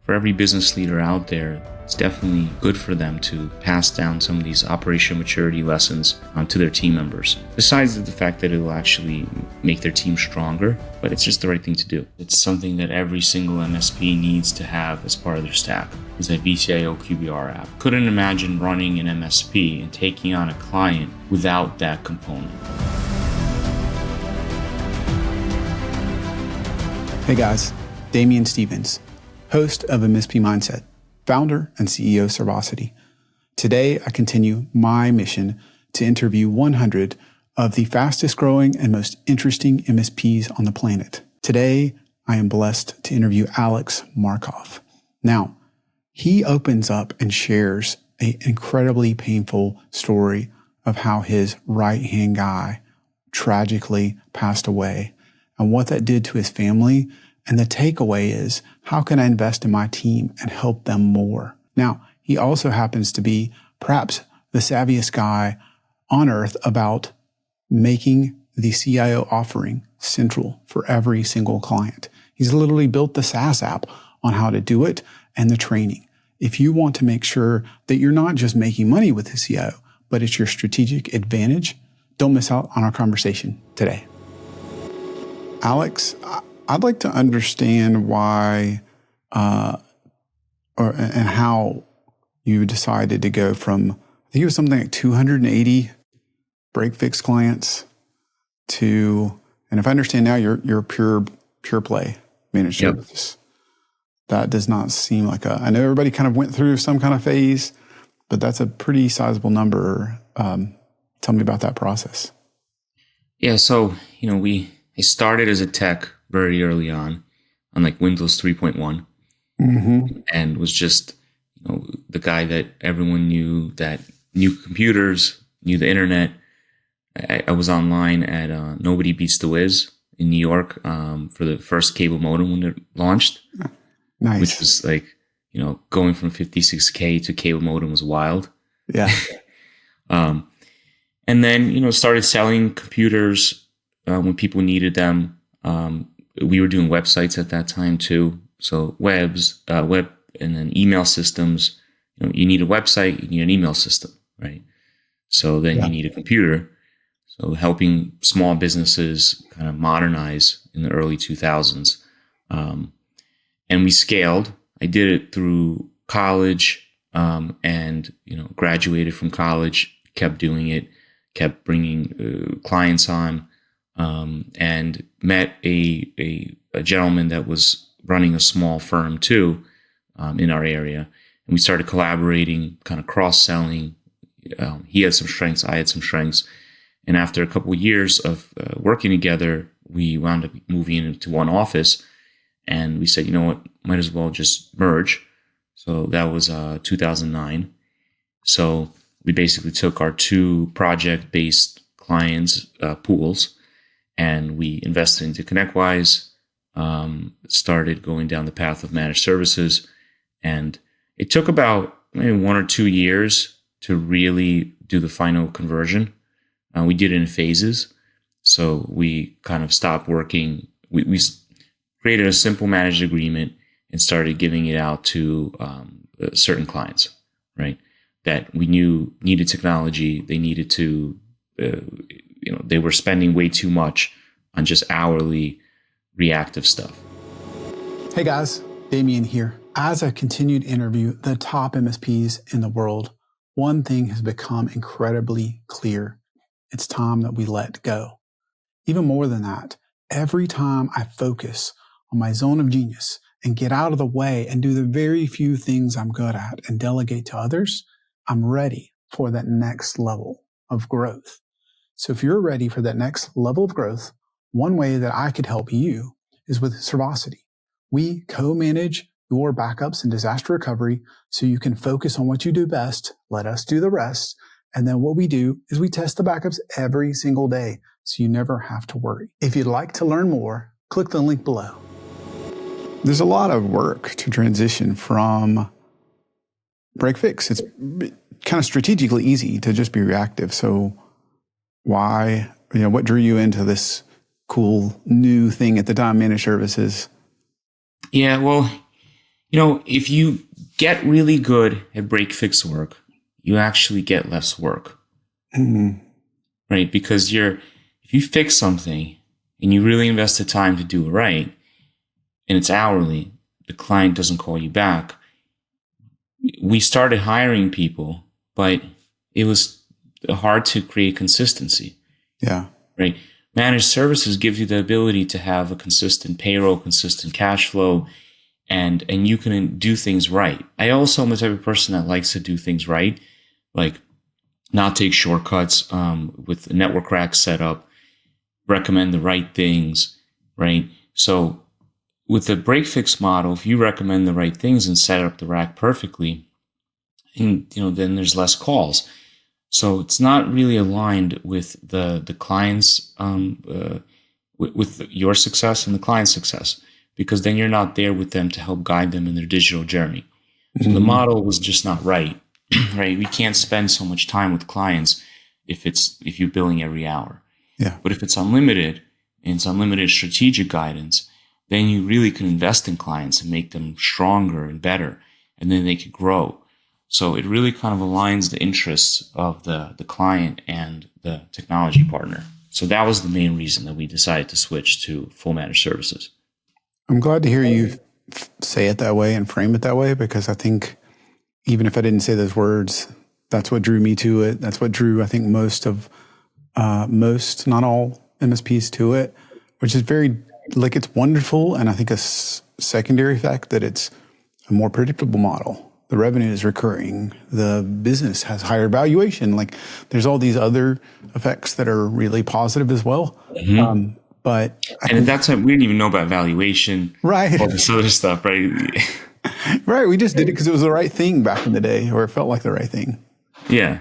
for every business leader out there, it's definitely good for them to pass down some of these operational maturity lessons to their team members. Besides the fact that it will actually make their team stronger, but it's just the right thing to do. It's something that every single MSP needs to have as part of their stack, is that VCIO QBR app. Couldn't imagine running an MSP and taking on a client without that component. Hey guys, Damien Stevens, host of MSP Mindset, founder and CEO of Servosity. Today, I continue my mission to interview 100 of the fastest growing and most interesting MSPs on the planet. Today, I am blessed to interview Alex Markov. Now, he opens up and shares an incredibly painful story of how his right-hand guy tragically passed away and what that did to his family. And the takeaway is, how can I invest in my team and help them more? Now, he also happens to be perhaps the savviest guy on earth about making the CIO offering central for every single client. He's literally built the SaaS app on how to do it and the training. If you want to make sure that you're not just making money with the CIO, but it's your strategic advantage, don't miss out on our conversation today. Alex, I'd like to understand why and how you decided to go from, I think it was something like 280 break-fix clients to, and if I understand now, you're pure play managed services. That does not seem like I know everybody kind of went through some kind of phase, but that's a pretty sizable number. Tell me about that process. Yeah, so, I started as a tech very early on like Windows 3.1, and was just, the guy that everyone knew, that knew computers, knew the internet. I was online at Nobody Beats the Wiz in New York for the first cable modem when it launched. Nice. Which was like, going from 56K to cable modem was wild. Yeah. And then, started selling computers when people needed them. We were doing websites at that time too. So web and then email systems. You need a website, you need an email system, right? So then you need a computer. So helping small businesses kind of modernize in the early 2000s. And we scaled. I did it through college, and graduated from college, kept doing it, kept bringing clients on, and met a gentleman that was running a small firm too, in our area. And we started collaborating, kind of cross-selling. He had some strengths, I had some strengths. And after a couple of years of working together, we wound up moving into one office. And we said, might as well just merge. So that was 2009. So we basically took our two project-based clients pools, and we invested into ConnectWise, started going down the path of managed services. And it took about maybe 1 or 2 years to really do the final conversion. We did it in phases. So we kind of stopped working. We created a simple managed agreement and started giving it out to certain clients, right? That we knew needed technology. They needed to, they were spending way too much on just hourly reactive stuff. Hey guys, Damien here. As I continue to interview the top MSPs in the world, one thing has become incredibly clear. It's time that we let go. Even more than that, every time I focus on my zone of genius and get out of the way and do the very few things I'm good at and delegate to others, I'm ready for that next level of growth. So if you're ready for that next level of growth, one way that I could help you is with Servosity. We co-manage your backups and disaster recovery so you can focus on what you do best, let us do the rest, and then what we do is we test the backups every single day so you never have to worry. If you'd like to learn more, click the link below. There's a lot of work to transition from break fix. It's kind of strategically easy to just be reactive. So why, what drew you into this cool new thing at the time, managed services? Yeah, well, If you get really good at break fix work, you actually get less work, right? Because if you fix something and you really invest the time to do it right, and it's hourly, the client doesn't call you back. We started hiring people, but it was hard to create consistency. Yeah. Right. Managed services gives you the ability to have a consistent payroll, consistent cash flow, and you can do things right. I also am the type of person that likes to do things right, like not take shortcuts with the network rack setup, recommend the right things, right? So with the break fix model, if you recommend the right things and set up the rack perfectly, and then there's less calls. So it's not really aligned with the client's with your success and the client's success, because then you're not there with them to help guide them in their digital journey. So the model was just not right. Right? We can't spend so much time with clients if you're billing every hour. Yeah. But if it's unlimited and it's unlimited strategic guidance, then you really can invest in clients and make them stronger and better, and then they could grow. So it really kind of aligns the interests of the client and the technology partner. So that was the main reason that we decided to switch to full managed services. I'm glad to hear you say it that way and frame it that way, because I think even if I didn't say those words, that's what drew me to it. That's what drew, I think, most, not all MSPs to it, which is very, it's wonderful. And I think a secondary fact that it's a more predictable model. The revenue is recurring. The business has higher valuation. There's all these other effects that are really positive as well. But that's we didn't even know about valuation, right? All this other stuff, right? Right. We just did it because it was the right thing back in the day, or it felt like the right thing. Yeah.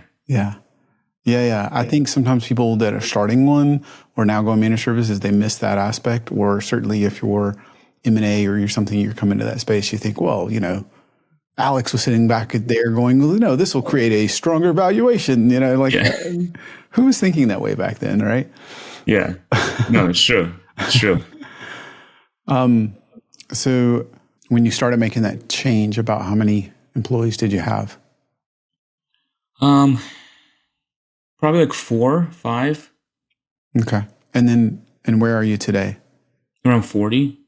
I think sometimes people that are starting one or now going managed services, they miss that aspect. Or certainly if you're M&A or you're something, you're coming to that space, you think, well, Alex was sitting back there going, well, no, this will create a stronger valuation. Who was thinking that way back then, right? Yeah. No, it's true. It's true. So when you started making that change, about how many employees did you have? Probably 4, 5. Okay. And where are you today? Around 40.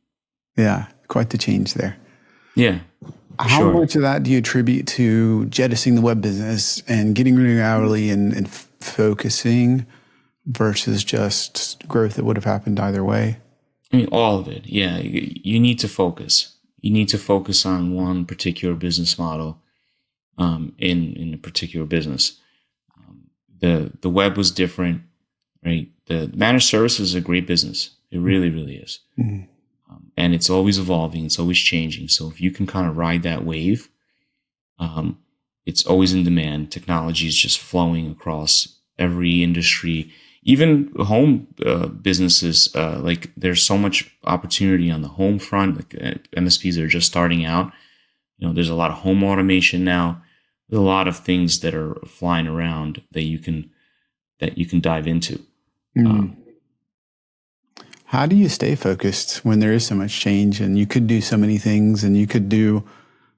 Yeah. Quite the change there. Yeah. How much of that do you attribute to jettisoning the web business and getting rid of hourly and focusing versus just growth that would have happened either way? I mean, all of it. Yeah. You need to focus. You need to focus on one particular business model in a particular business. The web was different, right? The managed services is a great business. It really, really is. Mm-hmm. And it's always evolving. It's always changing. So if you can kind of ride that wave, it's always in demand. Technology is just flowing across every industry, even home businesses. There's so much opportunity on the home front. MSPs are just starting out. There's a lot of home automation now. There's a lot of things that are flying around that you can dive into. How do you stay focused when there is so much change and you could do so many things, and you could do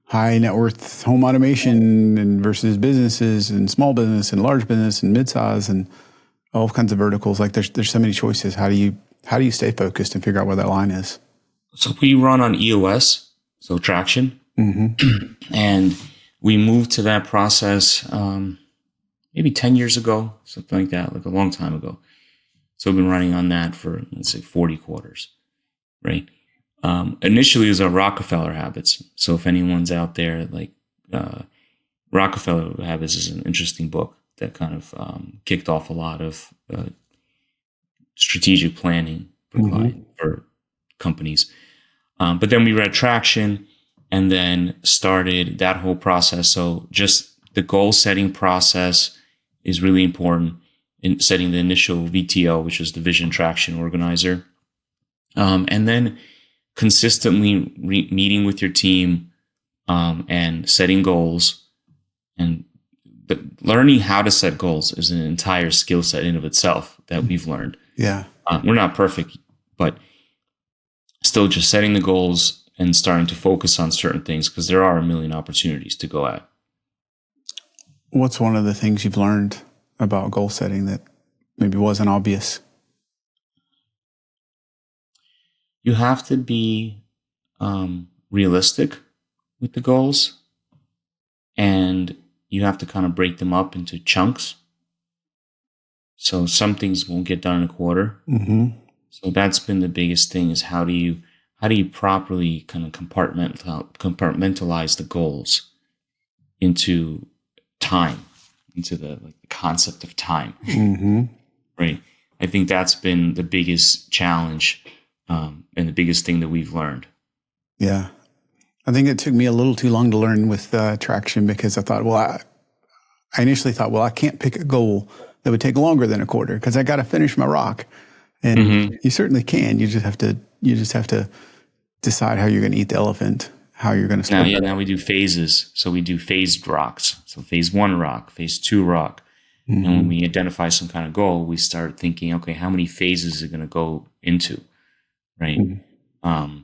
high net worth home automation and versus businesses and small business and large business and midsize and all kinds of verticals? There's so many choices. How do you stay focused and figure out where that line is? So we run on EOS, so traction. And we moved to that process maybe 10 years ago, something like that, a long time ago. So we've been running on that for, let's say, 40 quarters, right? Initially, it was our Rockefeller habits. So if anyone's out there, Rockefeller Habits is an interesting book that kind of kicked off a lot of strategic planning for companies. But then we read Traction and then started that whole process. So just the goal setting process is really important in setting the initial VTO, which is the Vision Traction Organizer. And then consistently meeting with your team and setting goals. And learning how to set goals is an entire skill set in of itself that we've learned. Yeah. We're not perfect, but still just setting the goals and starting to focus on certain things because there are a million opportunities to go at. What's one of the things you've learned about goal setting that maybe wasn't obvious? You have to be realistic with the goals, and you have to kind of break them up into chunks. So some things won't get done in a quarter. Mm-hmm. So that's been the biggest thing, is how do you properly kind of compartmentalize the goals into time, into the concept of time. Mm-hmm. Right. I think that's been the biggest challenge, and the biggest thing that we've learned. Yeah. I think it took me a little too long to learn with traction, because I thought, I initially thought, I can't pick a goal that would take longer than a quarter because I got to finish my rock. And you certainly can. You just have to decide how you're going to eat the elephant, how you're going to split. Now we do phases. So we do phased rocks. So phase 1 rock, phase 2 rock. Mm-hmm. And when we identify some kind of goal, we start thinking, okay, how many phases is it going to go into? Right. Mm-hmm.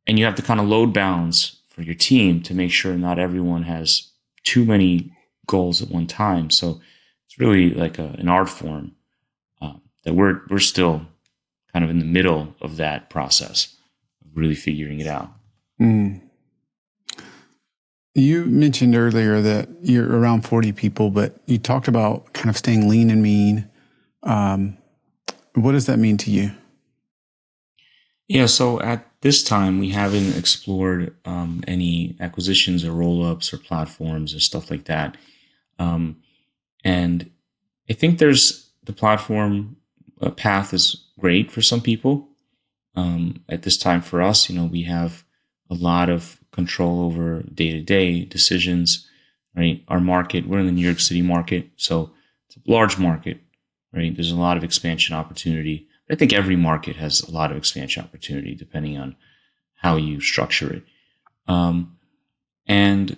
And you have to kind of load balance for your team to make sure not everyone has too many goals at one time. So it's really like an art form that we're still kind of in the middle of that process of really figuring it out. Mm. You mentioned earlier that you're around 40 people, but you talked about kind of staying lean and mean. What does that mean to you? Yeah, so at this time, we haven't explored any acquisitions or roll-ups or platforms or stuff like that. And I think the platform path is great for some people. At this time for us, we have a lot of control over day-to-day decisions, right? Our market, we're in the New York City market, so it's a large market, right? There's a lot of expansion opportunity. I think every market has a lot of expansion opportunity depending on how you structure it. And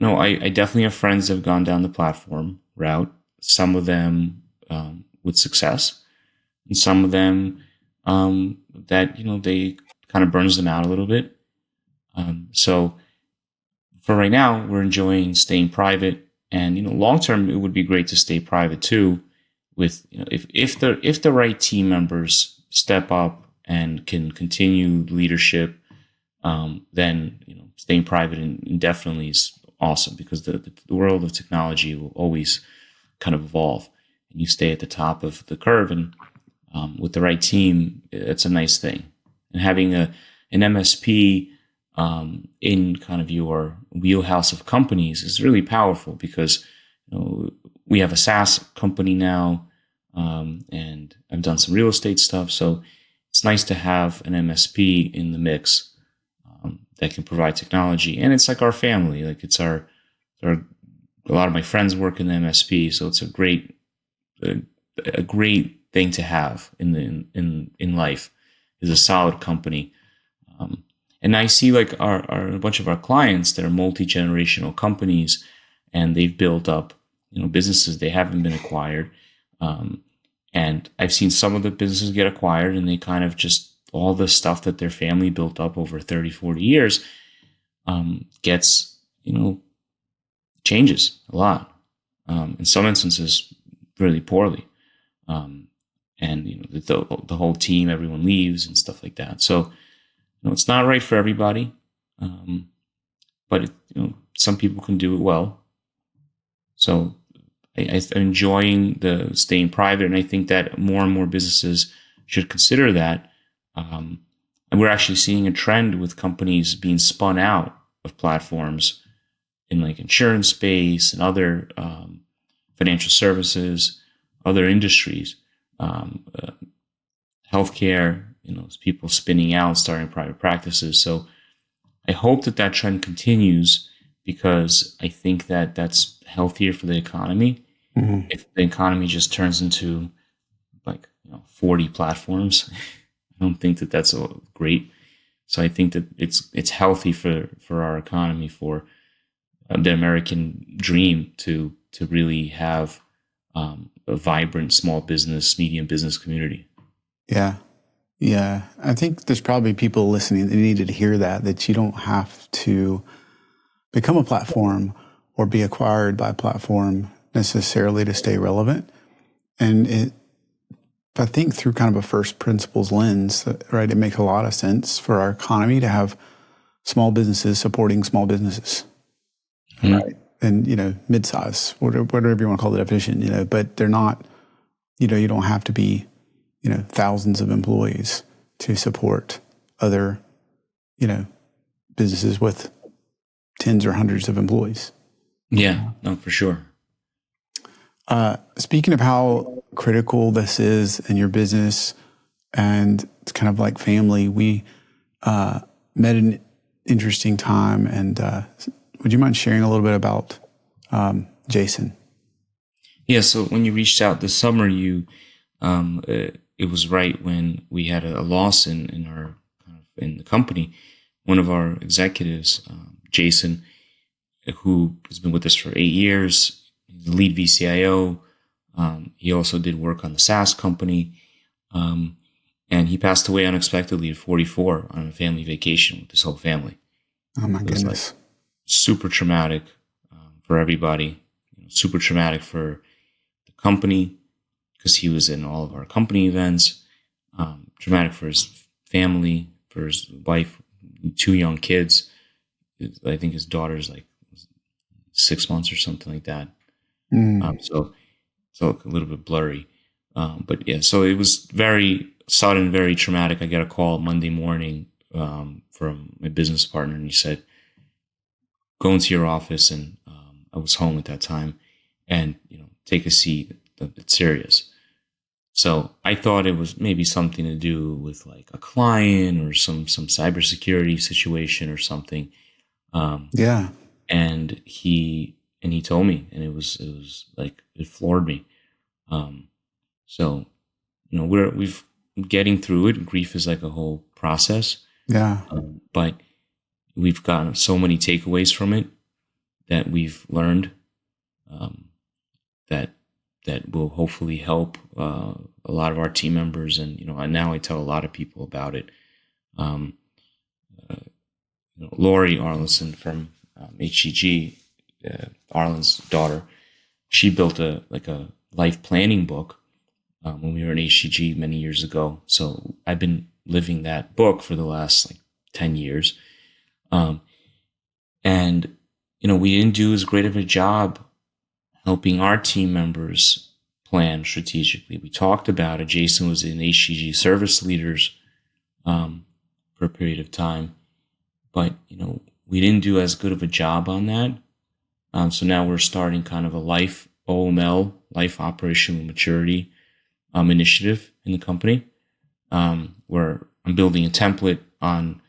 no, I definitely have friends that have gone down the platform route. Some of them with success, and some of them that they kind of burns them out a little bit. So for right now, we're enjoying staying private, and long term, it would be great to stay private too. With if the right team members step up and can continue leadership, then staying private indefinitely is awesome, because the world of technology will always kind of evolve, and you stay at the top of the curve, and with the right team, it's a nice thing. And having an MSP in kind of your wheelhouse of companies is really powerful, because we have a SaaS company now, and I've done some real estate stuff. So it's nice to have an MSP in the mix that can provide technology. And it's like our family. Like it's a lot of my friends work in the MSP. So it's a great thing to have in life, is a solid company. And I see like a bunch of our clients that are multi-generational companies, and they've built up businesses. They haven't been acquired. And I've seen some of the businesses get acquired, and they kind of just, all the stuff that their family built up over 30, 40 years gets, changes a lot. In some instances, really poorly. And, the whole team, everyone leaves and stuff like that. So, it's not right for everybody. But, some people can do it well. So I'm enjoying the staying private, and I think that more and more businesses should consider that. And we're actually seeing a trend with companies being spun out of platforms in like insurance space and other financial services, other industries, healthcare. People spinning out, starting private practices. So I hope that trend continues, because I think that that's healthier for the economy. Mm-hmm. If the economy just turns into 40 platforms, I don't think that that's great. So I think that it's healthy for our economy, for the American dream to really have a vibrant small business, medium business community. Yeah. Yeah, I think there's probably people listening that needed to hear that you don't have to become a platform or be acquired by a platform necessarily to stay relevant. And I think through kind of a first principles lens, right, it makes a lot of sense for our economy to have small businesses supporting small businesses, right? And, mid-size, whatever you want to call the definition, but they're not, you don't have to be, thousands of employees to support other, businesses with tens or hundreds of employees. Yeah, no, for sure. Speaking of how critical this is in your business, and it's kind of like family, we met an interesting time. And would you mind sharing a little bit about Jason? Yeah, so when you reached out this summer, it was right when we had a loss in the company. One of our executives, Jason, who has been with us for 8 years, he's the lead VCIO. He also did work on the SaaS company. And he passed away unexpectedly at 44 on a family vacation with his whole family. Oh my goodness. Super traumatic for everybody. Super traumatic for the company because he was in all of our company events. Traumatic for his family, for his wife, 2 young kids. I think his daughter's like 6 months or something like that. So a little bit blurry. But yeah, so it was very sudden, very traumatic. I got a call Monday morning from my business partner, and he said, go into your office. And I was home at that time, and take a seat. It's serious. So I thought it was maybe something to do with like a client or some cybersecurity situation or something. Yeah. And he told me, and it was like, it floored me. So, we've getting through it. Grief is like a whole process. Yeah. But we've gotten so many takeaways from it that we've learned, that will hopefully help a lot of our team members. And, now I tell a lot of people about it. Lori Arlenson from HCG, Arlen's daughter, she built a life planning book when we were in HCG many years ago. So I've been living that book for the last 10 years. And, we didn't do as great of a job helping our team members plan strategically. We talked about it. Jason was in HCG service leaders for a period of time, but, we didn't do as good of a job on that. So now we're starting kind of a life OML, life operational maturity initiative in the company, where I'm building a template on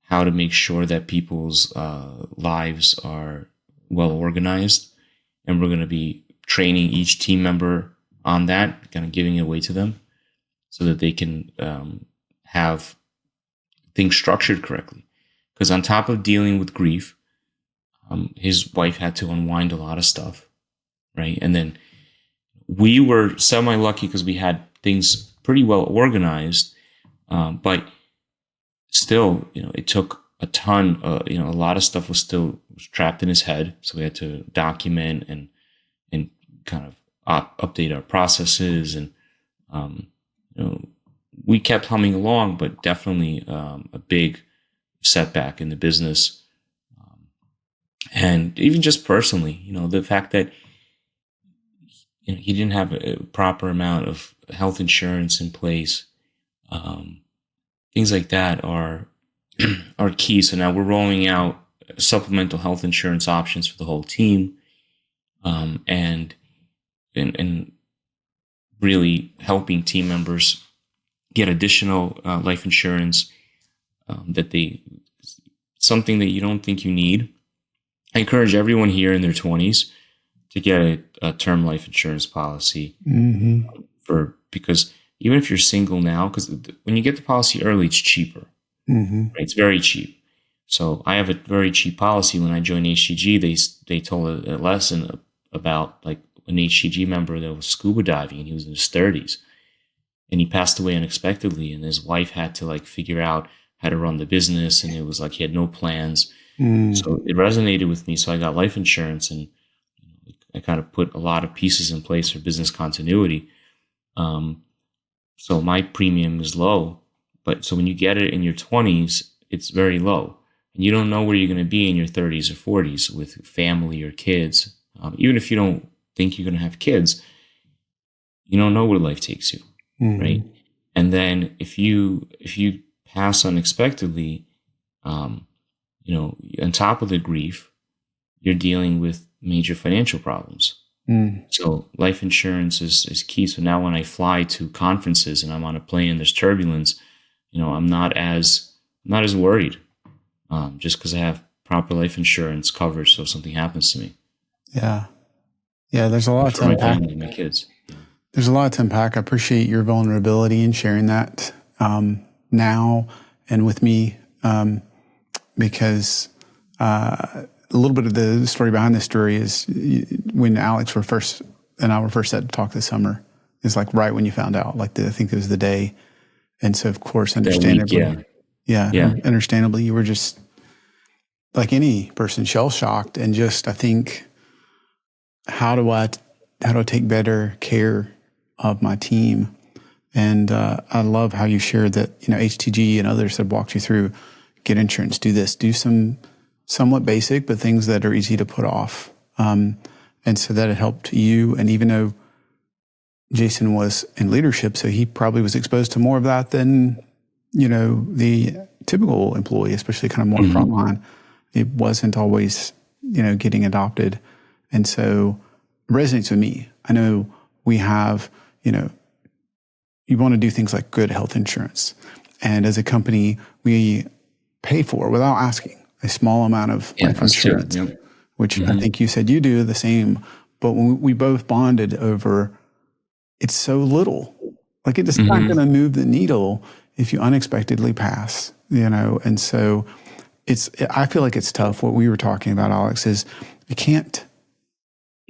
how to make sure that people's lives are well organized. And we're going to be training each team member on that, kind of giving it away to them so that they can have things structured correctly. Because on top of dealing with grief, his wife had to unwind a lot of stuff, right? And then we were semi-lucky because we had things pretty well organized, but still, it took a ton. A lot of stuff was trapped in his head, so we had to document and kind of update our processes, and we kept humming along, but definitely a big setback in the business, and even just personally, the fact that he didn't have a proper amount of health insurance in place. Things like that are key. So now we're rolling out supplemental health insurance options for the whole team, and really helping team members get additional life insurance something that you don't think you need. I encourage everyone here in their 20s to get a term life insurance policy, because even if you're single now, because when you get the policy early, it's cheaper. Right? It's very cheap. So I have a very cheap policy. When I joined HCG, they told a lesson about an HCG member that was scuba diving, and he was in his 30s. and he passed away unexpectedly, and his wife had to like figure out how to run the business, and it was like he had no plans. So it resonated with me. So I got life insurance, and I kind of put a lot of pieces in place for business continuity. So my premium is low, but so when you get it in your 20s, it's very low, and you don't know where you're going to be in your 30s or 40s with family or kids. Even if you don't think you're going to have kids, you don't know where life takes you, right? And then if you pass unexpectedly, on top of the grief, you're dealing with major financial problems. So life insurance is key. So now when I fly to conferences and I'm on a plane and there's turbulence, I'm not as worried, just because I have proper life insurance coverage. So if something happens to me, Yeah. There's a lot to my unpack. family, my kids. There's a lot to unpack. I appreciate your vulnerability and sharing that now and with me, because a little bit of the story behind this story is when Alex were first set to talk this summer, is like right when you found out. Like I think it was the day, and so of course, understandably, understandably, you were just like any person, shell shocked, and just I think, how do I take better care of my team? And I love how you shared that, HTG and others have walked you through, get insurance, do this, do some somewhat basic, but things that are easy to put off. And so that it helped you. And even though Jason was in leadership, so he probably was exposed to more of that than, the typical employee, especially kind of more frontline. It wasn't always, getting adopted. And so it resonates with me. I know we have, you want to do things like good health insurance. And as a company, we pay for, without asking, a small amount of life insurance, which I think you said you do the same. But when we both bonded over, it's so little. Like it's not going to move the needle if you unexpectedly pass, And so I feel like it's tough. What we were talking about, Alex, is I can't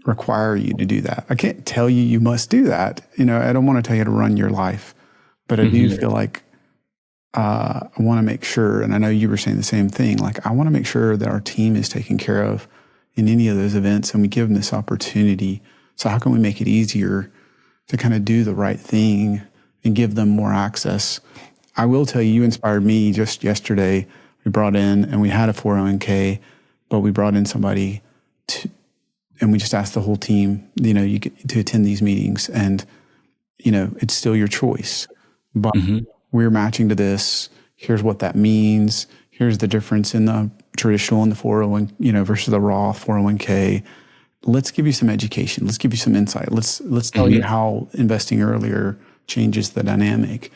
require you to do that. I can't tell you must do that. I don't want to tell you to run your life, but I do feel like I want to make sure, and I know you were saying the same thing, like I want to make sure that our team is taken care of in any of those events, and we give them this opportunity. So how can we make it easier to kind of do the right thing and give them more access? I will tell you inspired me just yesterday. We brought in, and we had a 401k, but we brought in somebody and we just asked the whole team, you get to attend these meetings, and, it's still your choice, but we're matching to this. Here's what that means. Here's the difference in the traditional and the 401, versus the Roth 401k. Let's give you some education. Let's give you some insight. Let's tell you how investing earlier changes the dynamic.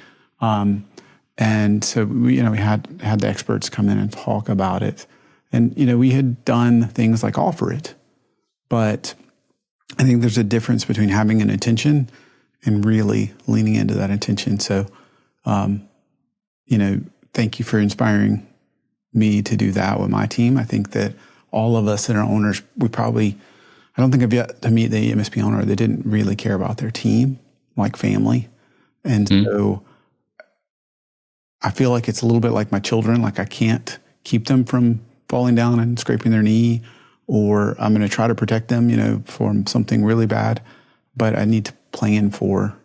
And so we had the experts come in and talk about it. And, we had done things like offer it, but I think there's a difference between having an intention and really leaning into that intention. So, thank you for inspiring me to do that with my team. I think that all of us that are owners, I don't think I've yet to meet the MSP owner that didn't really care about their team like family. And so I feel like it's a little bit like my children. Like I can't keep them from falling down and scraping their knee, or I'm going to try to protect them, from something really bad, but I need to plan for,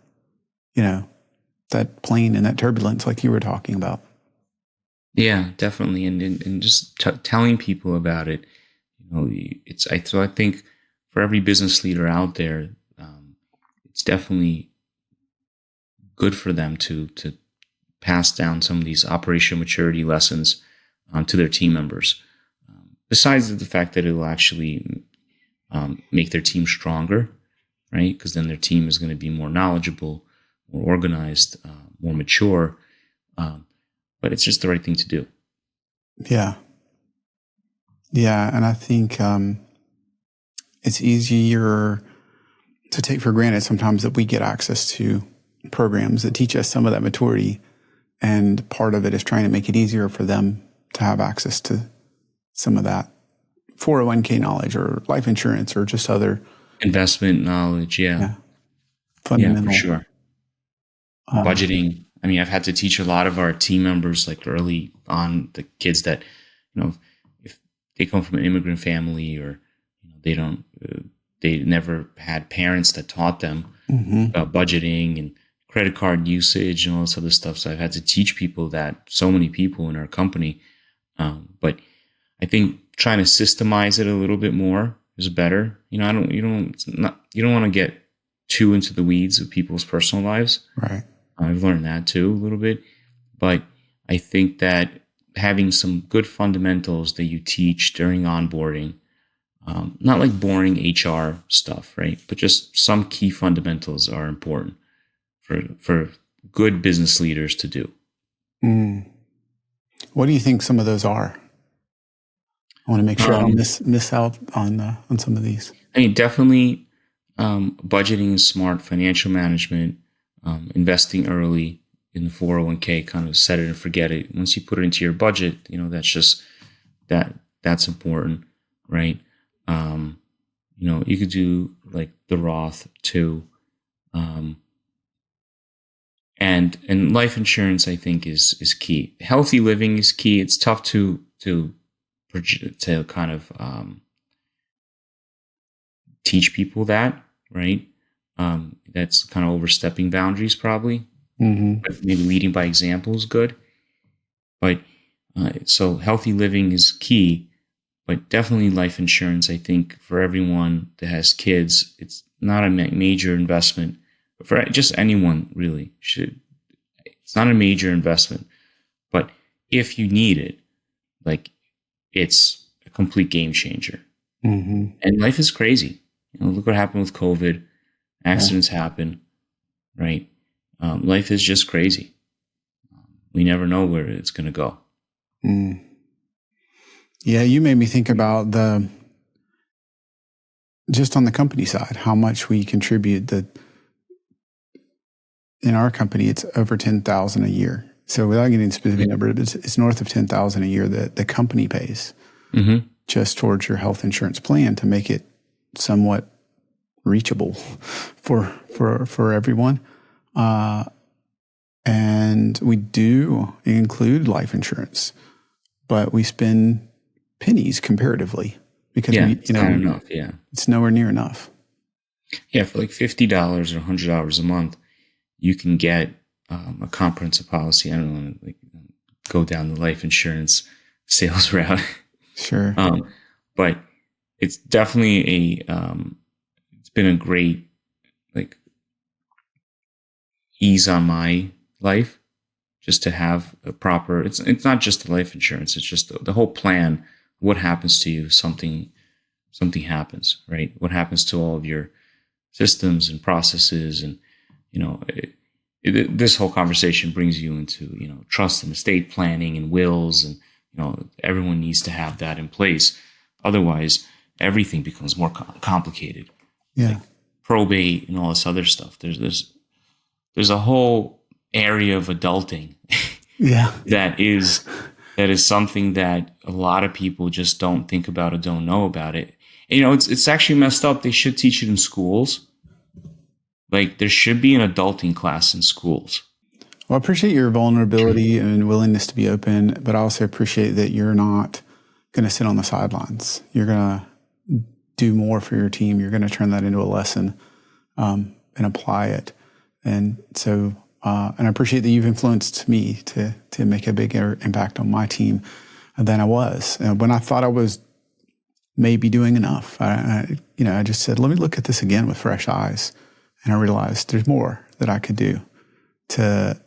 that plane and that turbulence like you were talking about. Yeah, definitely. And just telling people about it, so I think for every business leader out there, it's definitely good for them to pass down some of these operational maturity lessons to their team members. Besides the fact that it will actually make their team stronger, right? Because then their team is going to be more knowledgeable, more organized, more mature. But it's just the right thing to do. Yeah. And I think it's easier to take for granted sometimes that we get access to programs that teach us some of that maturity. And part of it is trying to make it easier for them to have access to some of that 401k knowledge or life insurance or just other investment knowledge. Yeah. Fundamental. Yeah, for sure. budgeting. I mean, I've had to teach a lot of our team members, like early on, the kids that, if they come from an immigrant family, or they don't, they never had parents that taught them about budgeting and credit card usage and all this other stuff. So I've had to teach people that, so many people in our company. But I think trying to systemize it a little bit more is better. You don't want to get too into the weeds of people's personal lives. Right. I've learned that too a little bit, but I think that having some good fundamentals that you teach during onboarding, not like boring HR stuff, right? But just some key fundamentals are important for good business leaders to do. What do you think some of those are? I want to make sure I don't miss out on some of these. I mean, definitely budgeting is smart, financial management, investing early in the 401k, kind of set it and forget it. Once you put it into your budget, that's just that's important, right? You could do like the Roth too. And life insurance, I think, is key. Healthy living is key. It's tough to kind of teach people that, right? That's kind of overstepping boundaries, probably. But maybe leading by example is good. But so healthy living is key, but definitely life insurance. I think for everyone that has kids, it's not a major investment. But for just anyone, really, it's not a major investment. But if you need it, like, it's a complete game changer. And life is crazy. Look what happened with COVID. Accidents happen, right? Life is just crazy. We never know where it's going to go. Yeah, you made me think about just on the company side, how much we contribute. In our company, it's over $10,000 a year. So without getting a specific number, it's north of $10,000 a year that the company pays just towards your health insurance plan to make it somewhat reachable for everyone. And we do include life insurance, but we spend pennies comparatively because it's not enough. Yeah, it's nowhere near enough. Yeah, for like $50 or $100 a month, you can get a comprehensive policy. I don't want to go down the life insurance sales route. Sure. But it's definitely it's been a great ease on my life, just to have a proper, it's not just the life insurance, it's just the whole plan. What happens to you? Something happens, right? What happens to all of your systems and processes? And, this whole conversation brings you into, trust and estate planning and wills. And, everyone needs to have that in place. Otherwise, everything becomes more complicated. Yeah. Like probate and all this other stuff. There's a whole area of adulting that is something that a lot of people just don't think about or don't know about it. And, it's actually messed up. They should teach it in schools. Like, there should be an adulting class in schools. Well, I appreciate your vulnerability and willingness to be open, but I also appreciate that you're not going to sit on the sidelines. You're going to do more for your team. You're going to turn that into a lesson and apply it. And so, and I appreciate that you've influenced me to make a bigger impact on my team than I was. When I thought I was maybe doing enough, I just said, let me look at this again with fresh eyes. And I realized there's more that I could do to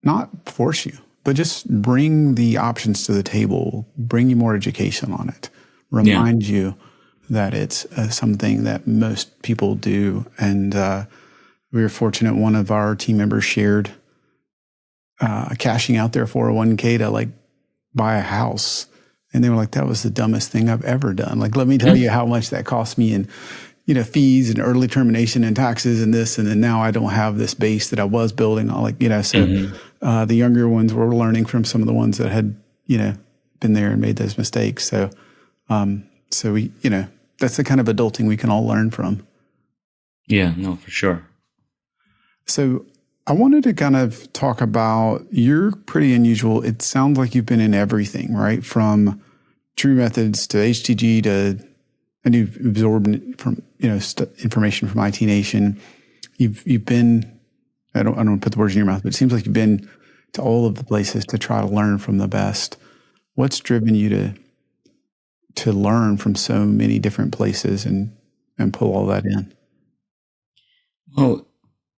not force you, but just bring the options to the table, bring you more education on it, remind you that it's something that most people do. And we were fortunate, one of our team members shared cashing out their 401k to buy a house. And they were like, that was the dumbest thing I've ever done. Let me tell you how much that cost me in fees and early termination and taxes and this. And then now I don't have this base that I was building on, the younger ones were learning from some of the ones that had, been there and made those mistakes. So we, that's the kind of adulting we can all learn from. Yeah, no, for sure. So I wanted to kind of talk about, you're pretty unusual. It sounds like you've been in everything, right? From True Methods to HTG to, and you've absorbed from, information from IT Nation. You've been, I don't want to put the words in your mouth, but it seems like you've been to all of the places to try to learn from the best. What's driven you to learn from so many different places and pull all that in? Well,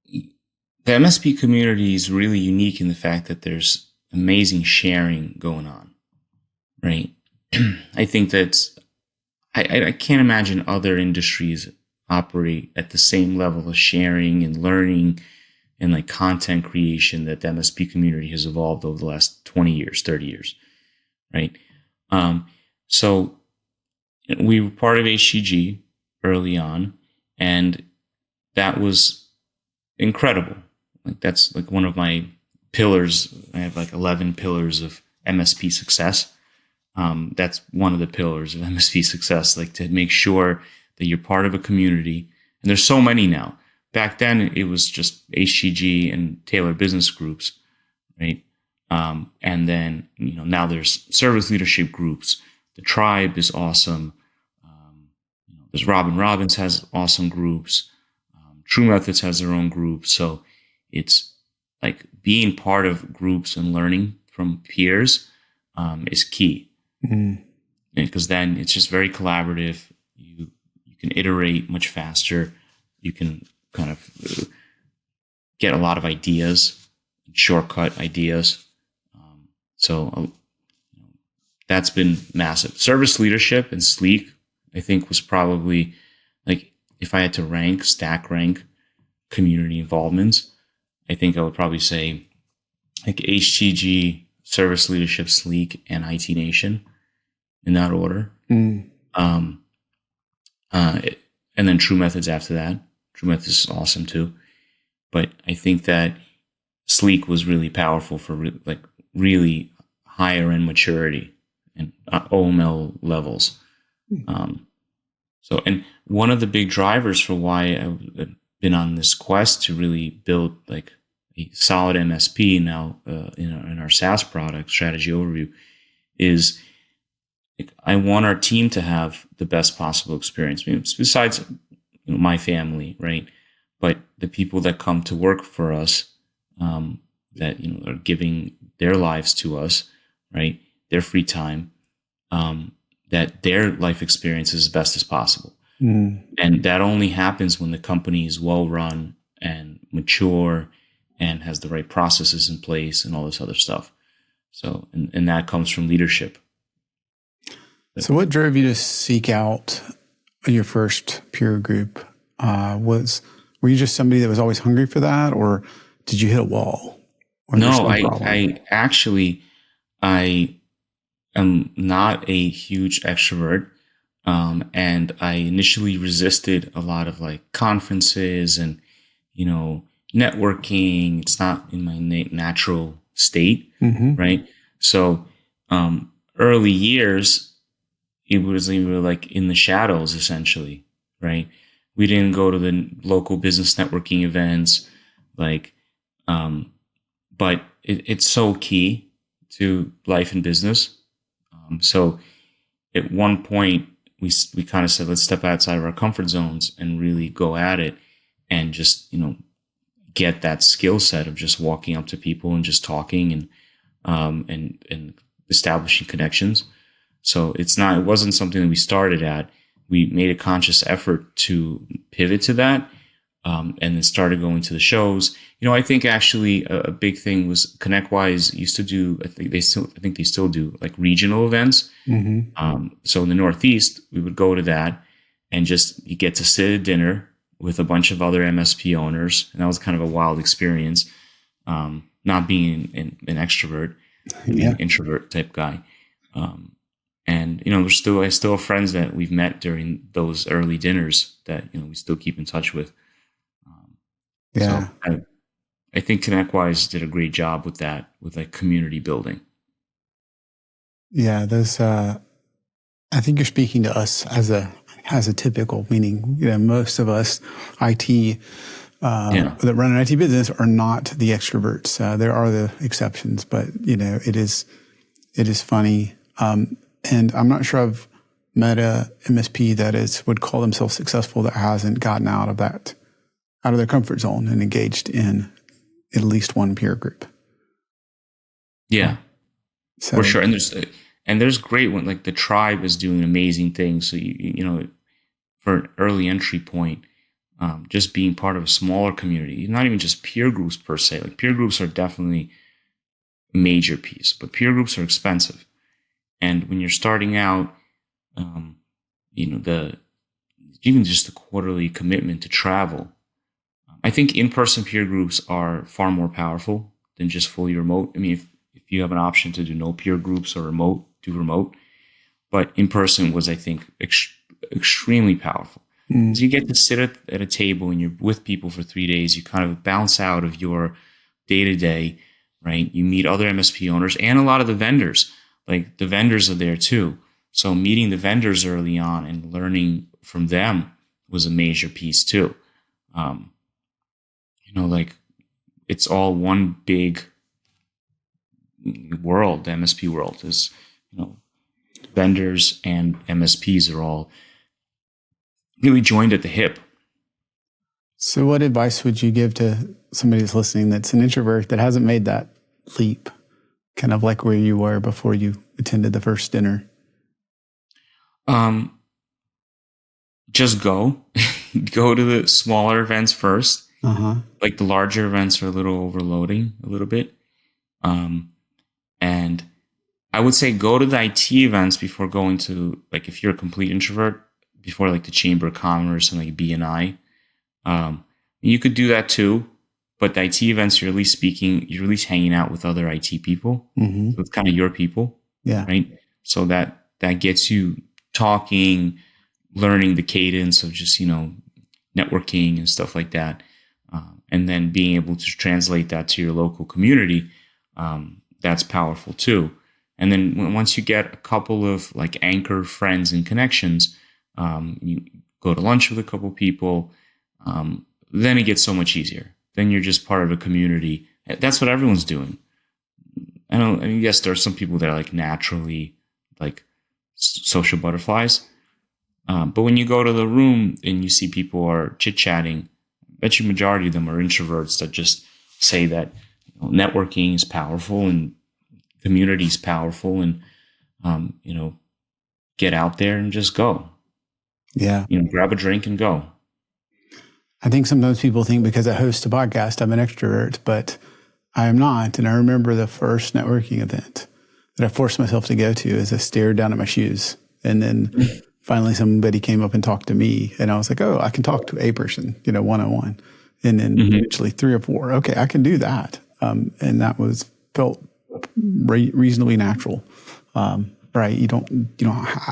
the MSP community is really unique in the fact that there's amazing sharing going on, right? I think I can't imagine other industries operate at the same level of sharing and learning and like content creation that the MSP community has evolved over the last 20 years, 30 years, right? So we were part of HTG early on, and that was incredible. Like that's like one of my pillars. I have like 11 pillars of MSP success. That's one of the pillars of MSP success, like to make sure that you're part of a community. And there's so many now. Back then, it was just HTG and tailored business groups, right? And then, now there's service leadership groups. The Tribe is awesome. There's Robin Robbins has awesome groups. True Methods has their own group. So it's like being part of groups and learning from peers is key. Because then it's just very collaborative. You can iterate much faster. You can kind of get a lot of ideas, shortcut ideas. So that's been massive. Service leadership and Sleek, I think, was probably like, if I had to stack rank community involvements, I think I would probably say like HTG, Service Leadership, Sleek, and IT Nation in that order. And then True Methods after that. True Methods is awesome too. But I think that Sleek was really powerful for really higher end maturity and OML levels. And one of the big drivers for why I've been on this quest to really build like a solid MSP now in our SaaS product strategy overview is I want our team to have the best possible experience. I mean, besides my family, right? But the people that come to work for us, that are giving their lives to us, right? Their free time, that their life experience is as best as possible. And that only happens when the company is well run and mature and has the right processes in place and all this other stuff. So, and that comes from leadership. So what drove you to seek out your first peer group? Were you just somebody that was always hungry for that, or did you hit a wall? No, I am not a huge extrovert. And I initially resisted a lot of like conferences and, networking. It's not in my natural state. Right. So, early years, we were like in the shadows essentially. Right. We didn't go to the local business networking events, but it's so key to life and business. So at one point we kind of said, let's step outside of our comfort zones and really go at it and just, get that skill set of just walking up to people and just talking and establishing connections. So it wasn't something that we started at. We made a conscious effort to pivot to that. And then started going to the shows. I think actually a big thing was ConnectWise used to do, I think they still do like regional events. So in the Northeast, we would go to that and you get to sit at dinner with a bunch of other MSP owners. And that was kind of a wild experience. Not being an extrovert, being an introvert type guy. And, I still have friends that we've met during those early dinners that, we still keep in touch with. Yeah. So I think ConnectWise did a great job with that, with like community building. Yeah. I think you're speaking to us as a typical, meaning, most of us IT Yeah. that run an IT business are not the extroverts. There are the exceptions, but it is funny. And I'm not sure I've met a MSP that would call themselves successful that hasn't gotten out of their comfort zone and engaged in at least one peer group. Yeah, So, for sure. And there's great one, like the tribe is doing amazing things. So for an early entry point, just being part of a smaller community, not even just peer groups per se. Like peer groups are definitely a major piece, but peer groups are expensive. And when you're starting out, even just the quarterly commitment to travel, I think in-person peer groups are far more powerful than just fully remote. I mean, if you have an option to do no peer groups or remote, do remote. But in-person was, I think, extremely powerful. Because you get to sit at a table and you're with people for 3 days. You kind of bounce out of your day-to-day, right? You meet other MSP owners and a lot of the vendors. Like the vendors are there too. So meeting the vendors early on and learning from them was a major piece too. Like it's all one big world. The MSP world is, vendors and MSPs are all really joined at the hip. So what advice would you give to somebody that's listening that's an introvert that hasn't made that leap, kind of like where you were before you attended the first dinner? Just go to the smaller events first. Uh-huh. Like the larger events are a little overloading a little bit. And I would say go to the IT events before going to, like, if you're a complete introvert, before like the Chamber of Commerce and like BNI. You could do that too, but the IT events, you're at least hanging out with other IT people. Mm-hmm. So it's kind of your people. Yeah. Right. So that gets you talking, learning the cadence of just, networking and stuff like that. And then being able to translate that to your local community. That's powerful too. And then once you get a couple of like anchor friends and connections, you go to lunch with a couple people, then it gets so much easier. Then you're just part of a community. That's what everyone's doing. Yes, there are some people that are like naturally like social butterflies. But when you go to the room and you see people are chit-chatting, I bet you majority of them are introverts that just say that networking is powerful and community is powerful, and get out there and just go. Yeah. Grab a drink and go. I think sometimes people think because I host a podcast, I'm an extrovert, but I am not. And I remember the first networking event that I forced myself to go to as I stared down at my shoes. And then finally somebody came up and talked to me. And I was like, oh, I can talk to a person, one-on-one. And then eventually 3 or 4, okay, I can do that. And that felt reasonably natural. Right.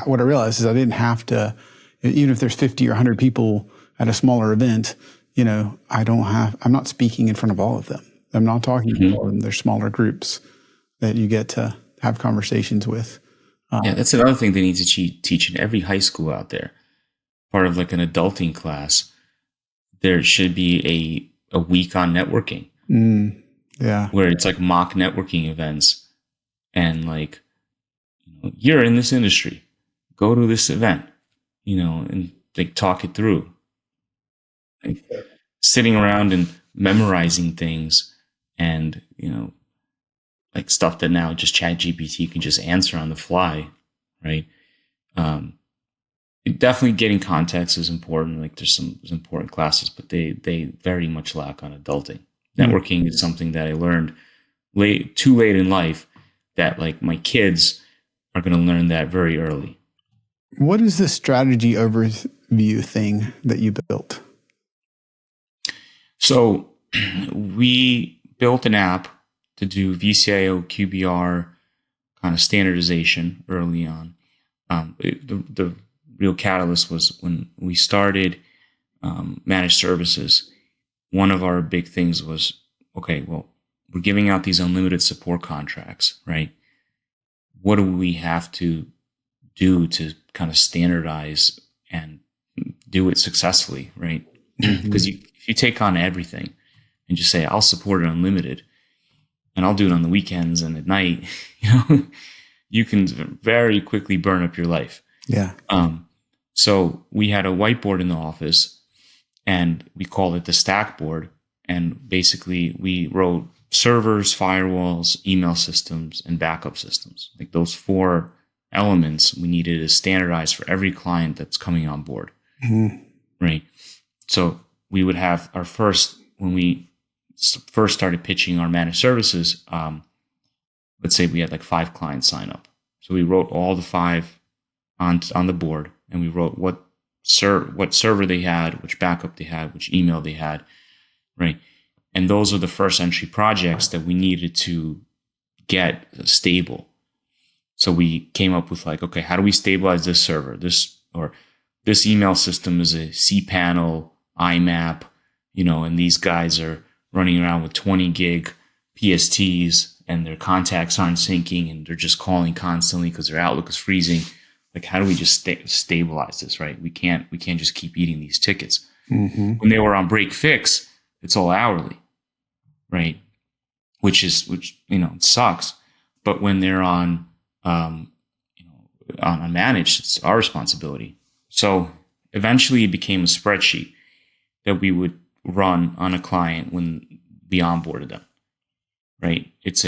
What I realized is I didn't have to, even if there's 50 or 100 people at a smaller event, I'm not speaking in front of all of them. I'm not talking to all of them. There's smaller groups that you get to have conversations with. Yeah, that's another thing they need to teach in every high school out there. Part of like an adulting class, there should be a week on networking. Yeah. Where it's like mock networking events and like, you're in this industry, go to this event, and like talk it through. Like sitting around and memorizing things and, like stuff that now just ChatGPT can just answer on the fly, right? Definitely getting context is important. Like there's some important classes, but they very much lack on adulting. Networking is something that I learned too late in life, that like my kids are going to learn that very early. What is the strategy overview thing that you built? So we built an app to do VCIO, QBR kind of standardization early on. The real catalyst was when we started managed services. One of our big things was, okay, well, we're giving out these unlimited support contracts, right? What do we have to do to kind of standardize and do it successfully, right? Because if If you take on everything and just say, I'll support it unlimited and I'll do it on the weekends and at night, you can very quickly burn up your life. Yeah. So we had a whiteboard in the office and we called it the stack board. And basically we wrote servers, firewalls, email systems, and backup systems. Like those 4 elements we needed to standardize for every client that's coming on board. Right. So we would have our when we first started pitching our managed services, let's say we had like 5 clients sign up. So we wrote all the 5 on the board, and we wrote what server they had, which backup they had, which email they had, right? And those are the first entry projects that we needed to get stable. So we came up with like, okay, how do we stabilize this server? This email system is a cPanel, IMAP, and these guys are running around with 20 gig PSTs and their contacts aren't syncing and they're just calling constantly because their Outlook is freezing. Like, how do we just stabilize this, right? We can't just keep eating these tickets. When they were on break fix, it's all hourly, right? Which it sucks. But when they're on managed, it's our responsibility. So eventually it became a spreadsheet that we would run on a client when we onboarded them, right? It's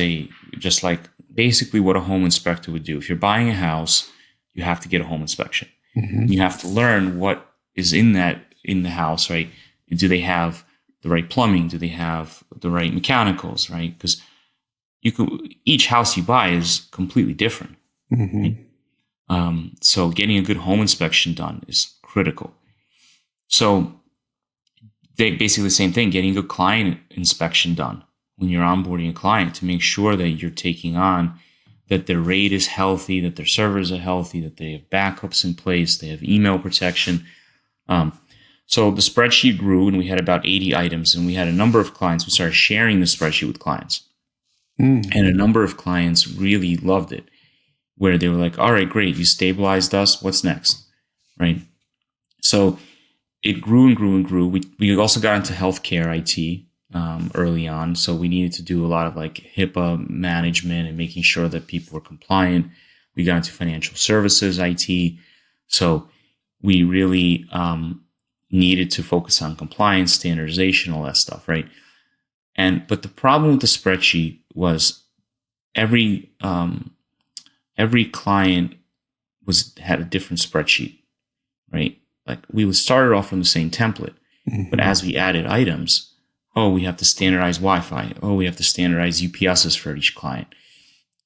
just like basically what a home inspector would do. If you're buying a house, you have to get a home inspection. You have to learn what is in the house, right? Do they have the right plumbing? Do they have the right mechanicals, right? Because each house you buy is completely different. Right? So getting a good home inspection done is critical. So they basically the same thing, getting a good client inspection done when you're onboarding a client to make sure that you're taking on that their rate is healthy, that their servers are healthy, that they have backups in place, they have email protection. So the spreadsheet grew and we had about 80 items and we had a number of clients. We started sharing the spreadsheet with clients. And a number of clients really loved it, where they were like, all right, great, you stabilized us. What's next? Right? So it grew and grew and grew. We also got into healthcare IT early on. So we needed to do a lot of like HIPAA management and making sure that people were compliant. We got into financial services IT. So we really needed to focus on compliance, standardization, all that stuff, right? But the problem with the spreadsheet was every client had a different spreadsheet, right? Like we would start off from the same template, but as we added items, we have to standardize Wi-Fi. We have to standardize UPSs for each client.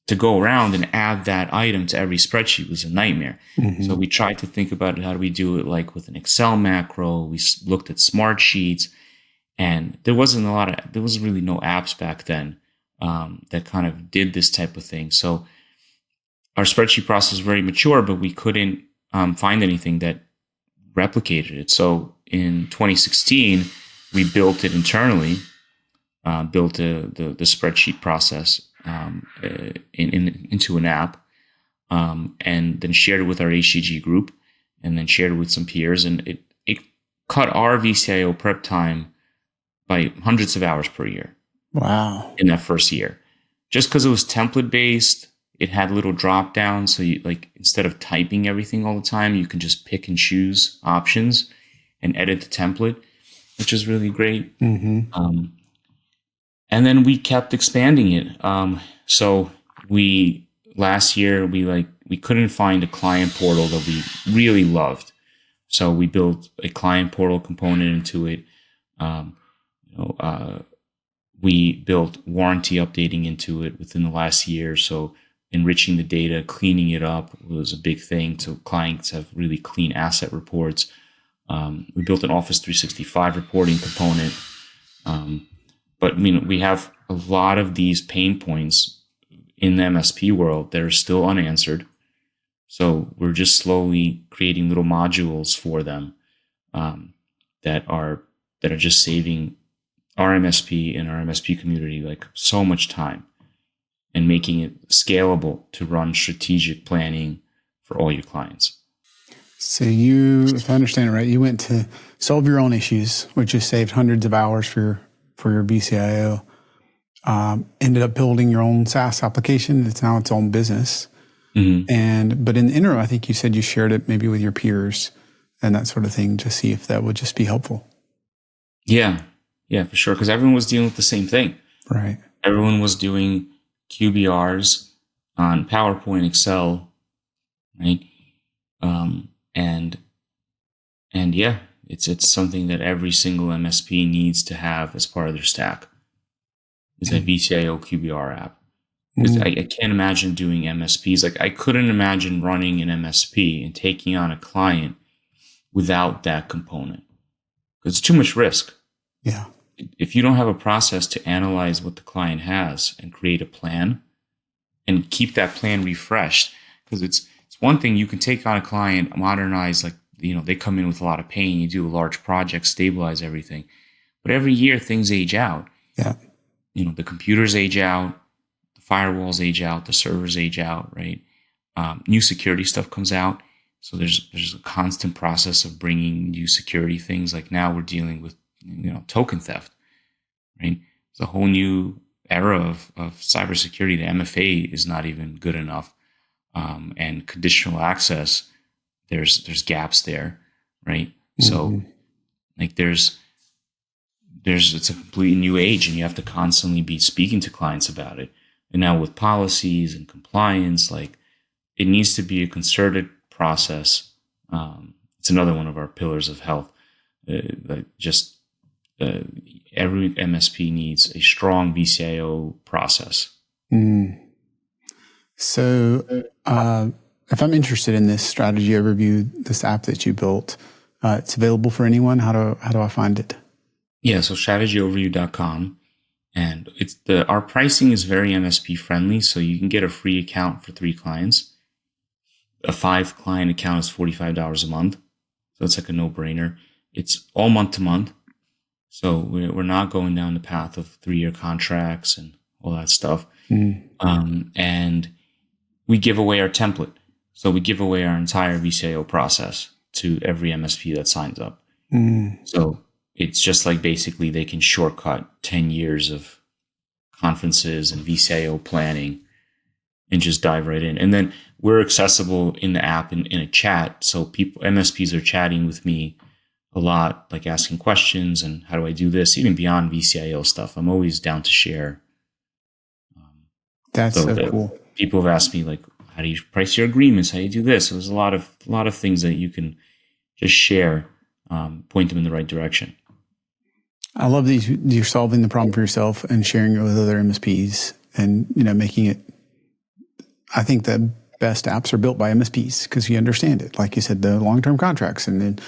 To go around and add that item to every spreadsheet was a nightmare. So we tried to think about it. How do we do it like with an Excel macro? We looked at smart sheets, and there wasn't really no apps back then that kind of did this type of thing. So our spreadsheet process was very mature, but we couldn't find anything that replicated it. So in 2016, we built it internally, built the spreadsheet process into an app, and then shared it with our HCG group, and then shared it with some peers. And it cut our VCIO prep time by hundreds of hours per year. Wow. In that first year. Just because it was template based, it had little drop downs. So you, like, instead of typing everything all the time, you can just pick and choose options and edit the template, which is really great. And then we kept expanding it. So last year we couldn't find a client portal that we really loved. So we built a client portal component into it. We built warranty updating into it within the last year. So enriching the data, cleaning it up was a big thing. So clients have really clean asset reports. We built an Office 365 reporting component. But we have a lot of these pain points in the MSP world that are still unanswered. So we're just slowly creating little modules for them that are just saving our MSP and our MSP community like so much time, and making it scalable to run strategic planning for all your clients. So you, if I understand it right, you went to solve your own issues, which has saved hundreds of hours for your VCIO. Ended up building your own SaaS application. It's now its own business. But in the interim, I think you said you shared it maybe with your peers and that sort of thing to see if that would just be helpful. Yeah, for sure. Because everyone was dealing with the same thing. Right. Everyone was doing QBRs on PowerPoint, Excel, right? And yeah, it's something that every single MSP needs to have as part of their stack. Is a VCIO QBR app. Because I can't imagine doing MSPs. Like I couldn't imagine running an MSP and taking on a client without that component. Because it's too much risk. Yeah. If you don't have a process to analyze what the client has and create a plan and keep that plan refreshed, because it's one thing you can take on a client, modernize, like, they come in with a lot of pain, you do a large project, stabilize everything. But every year things age out. Yeah. The computers age out, the firewalls age out, the servers age out, right? New security stuff comes out. So there's a constant process of bringing new security things. Like now we're dealing with, token theft, right? It's a whole new era of cybersecurity. The MFA is not even good enough. And conditional access, there's gaps there, right? So like it's a completely new age and you have to constantly be speaking to clients about it. And now with policies and compliance, like it needs to be a concerted process. It's another one of our pillars of health. Every MSP needs a strong VCIO process. So if I'm interested in this strategy overview, this app that you built, it's available for anyone. How do I find it? Yeah, so strategyoverview.com. And our pricing is very MSP friendly. So you can get a free account for 3 clients. A 5 client account is $45 a month. So it's like a no-brainer. It's all month to month. So we're not going down the path of 3-year contracts and all that stuff. And we give away our template. So we give away our entire VCIO process to every MSP that signs up. So it's just like basically they can shortcut 10 years of conferences and VCIO planning and just dive right in. And then we're accessible in the app in a chat. So MSPs are chatting with me a lot, like asking questions and how do I do this, even beyond VCIO stuff. I'm always down to share. That's so cool. People have asked me, like, how do you price your agreements? How do you do this? So there's a lot of things that you can just share, point them in the right direction. I love that you're solving the problem for yourself and sharing it with other MSPs and, making it. I think the best apps are built by MSPs because you understand it. Like you said, the long-term contracts and then,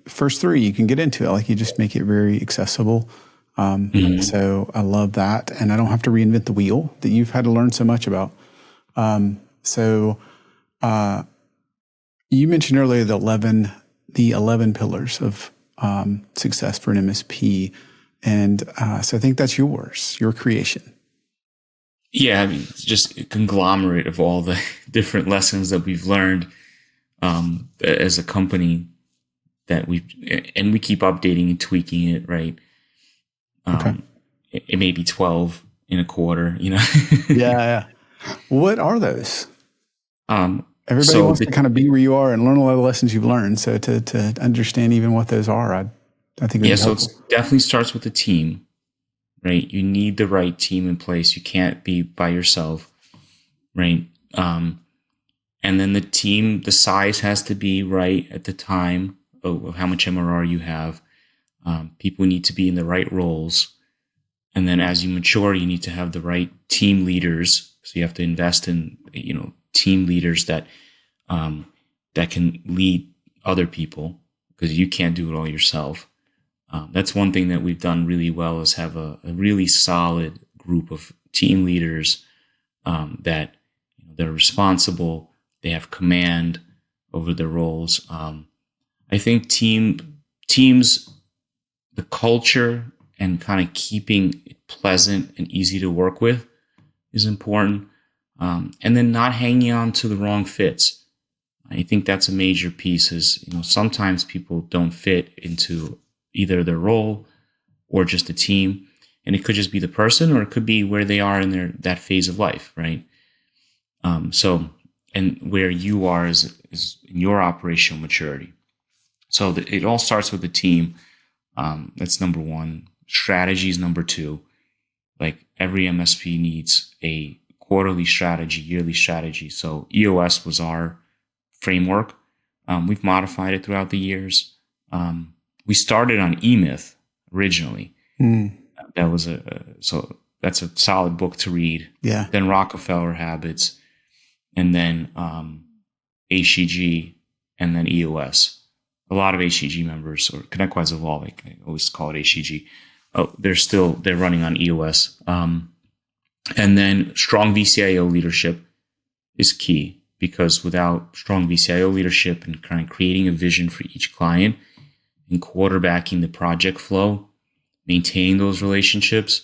first 3, you can get into it. Like you just make it very accessible. So I love that. And I don't have to reinvent the wheel that you've had to learn so much about. You mentioned earlier the 11 pillars of success for an MSP. And so I think that's your creation. Yeah, I mean, it's just a conglomerate of all the different lessons that we've learned as a company that we keep updating and tweaking it, right? Okay. It may be 12 in a quarter, Yeah. What are those? Everybody wants to kind of be where you are and learn a lot of the lessons you've learned. So to understand even what those are, I think yeah. So it definitely starts with the team, right? You need the right team in place. You can't be by yourself, right? And then the team, the size has to be right at the time of how much MRR you have. People need to be in the right roles. And then as you mature, you need to have the right team leaders. So you have to invest in, team leaders that can lead other people because you can't do it all yourself. That's one thing that we've done really well is have a really solid group of team leaders that they're responsible. They have command over their roles. I think teams, the culture and kind of keeping it pleasant and easy to work with is important. And then not hanging on to the wrong fits. I think that's a major piece. Is sometimes people don't fit into either their role or just a team, and it could just be the person, or it could be where they are in that phase of life, right? And where you are is in your operational maturity. So it all starts with the team. That's number one. Strategy is number two. Like every MSP needs a quarterly strategy, yearly strategy. So EOS was our framework. We've modified it throughout the years. We started on eMyth originally. That was so that's a solid book to read. Yeah. Then Rockefeller Habits, and then HEG, and then EOS. A lot of HEG members, or ConnectWise Evolve, I always call it HEG. Oh, they're running on EOS. And then strong VCIO leadership is key, because without strong VCIO leadership and kind of creating a vision for each client and quarterbacking the project flow, maintaining those relationships,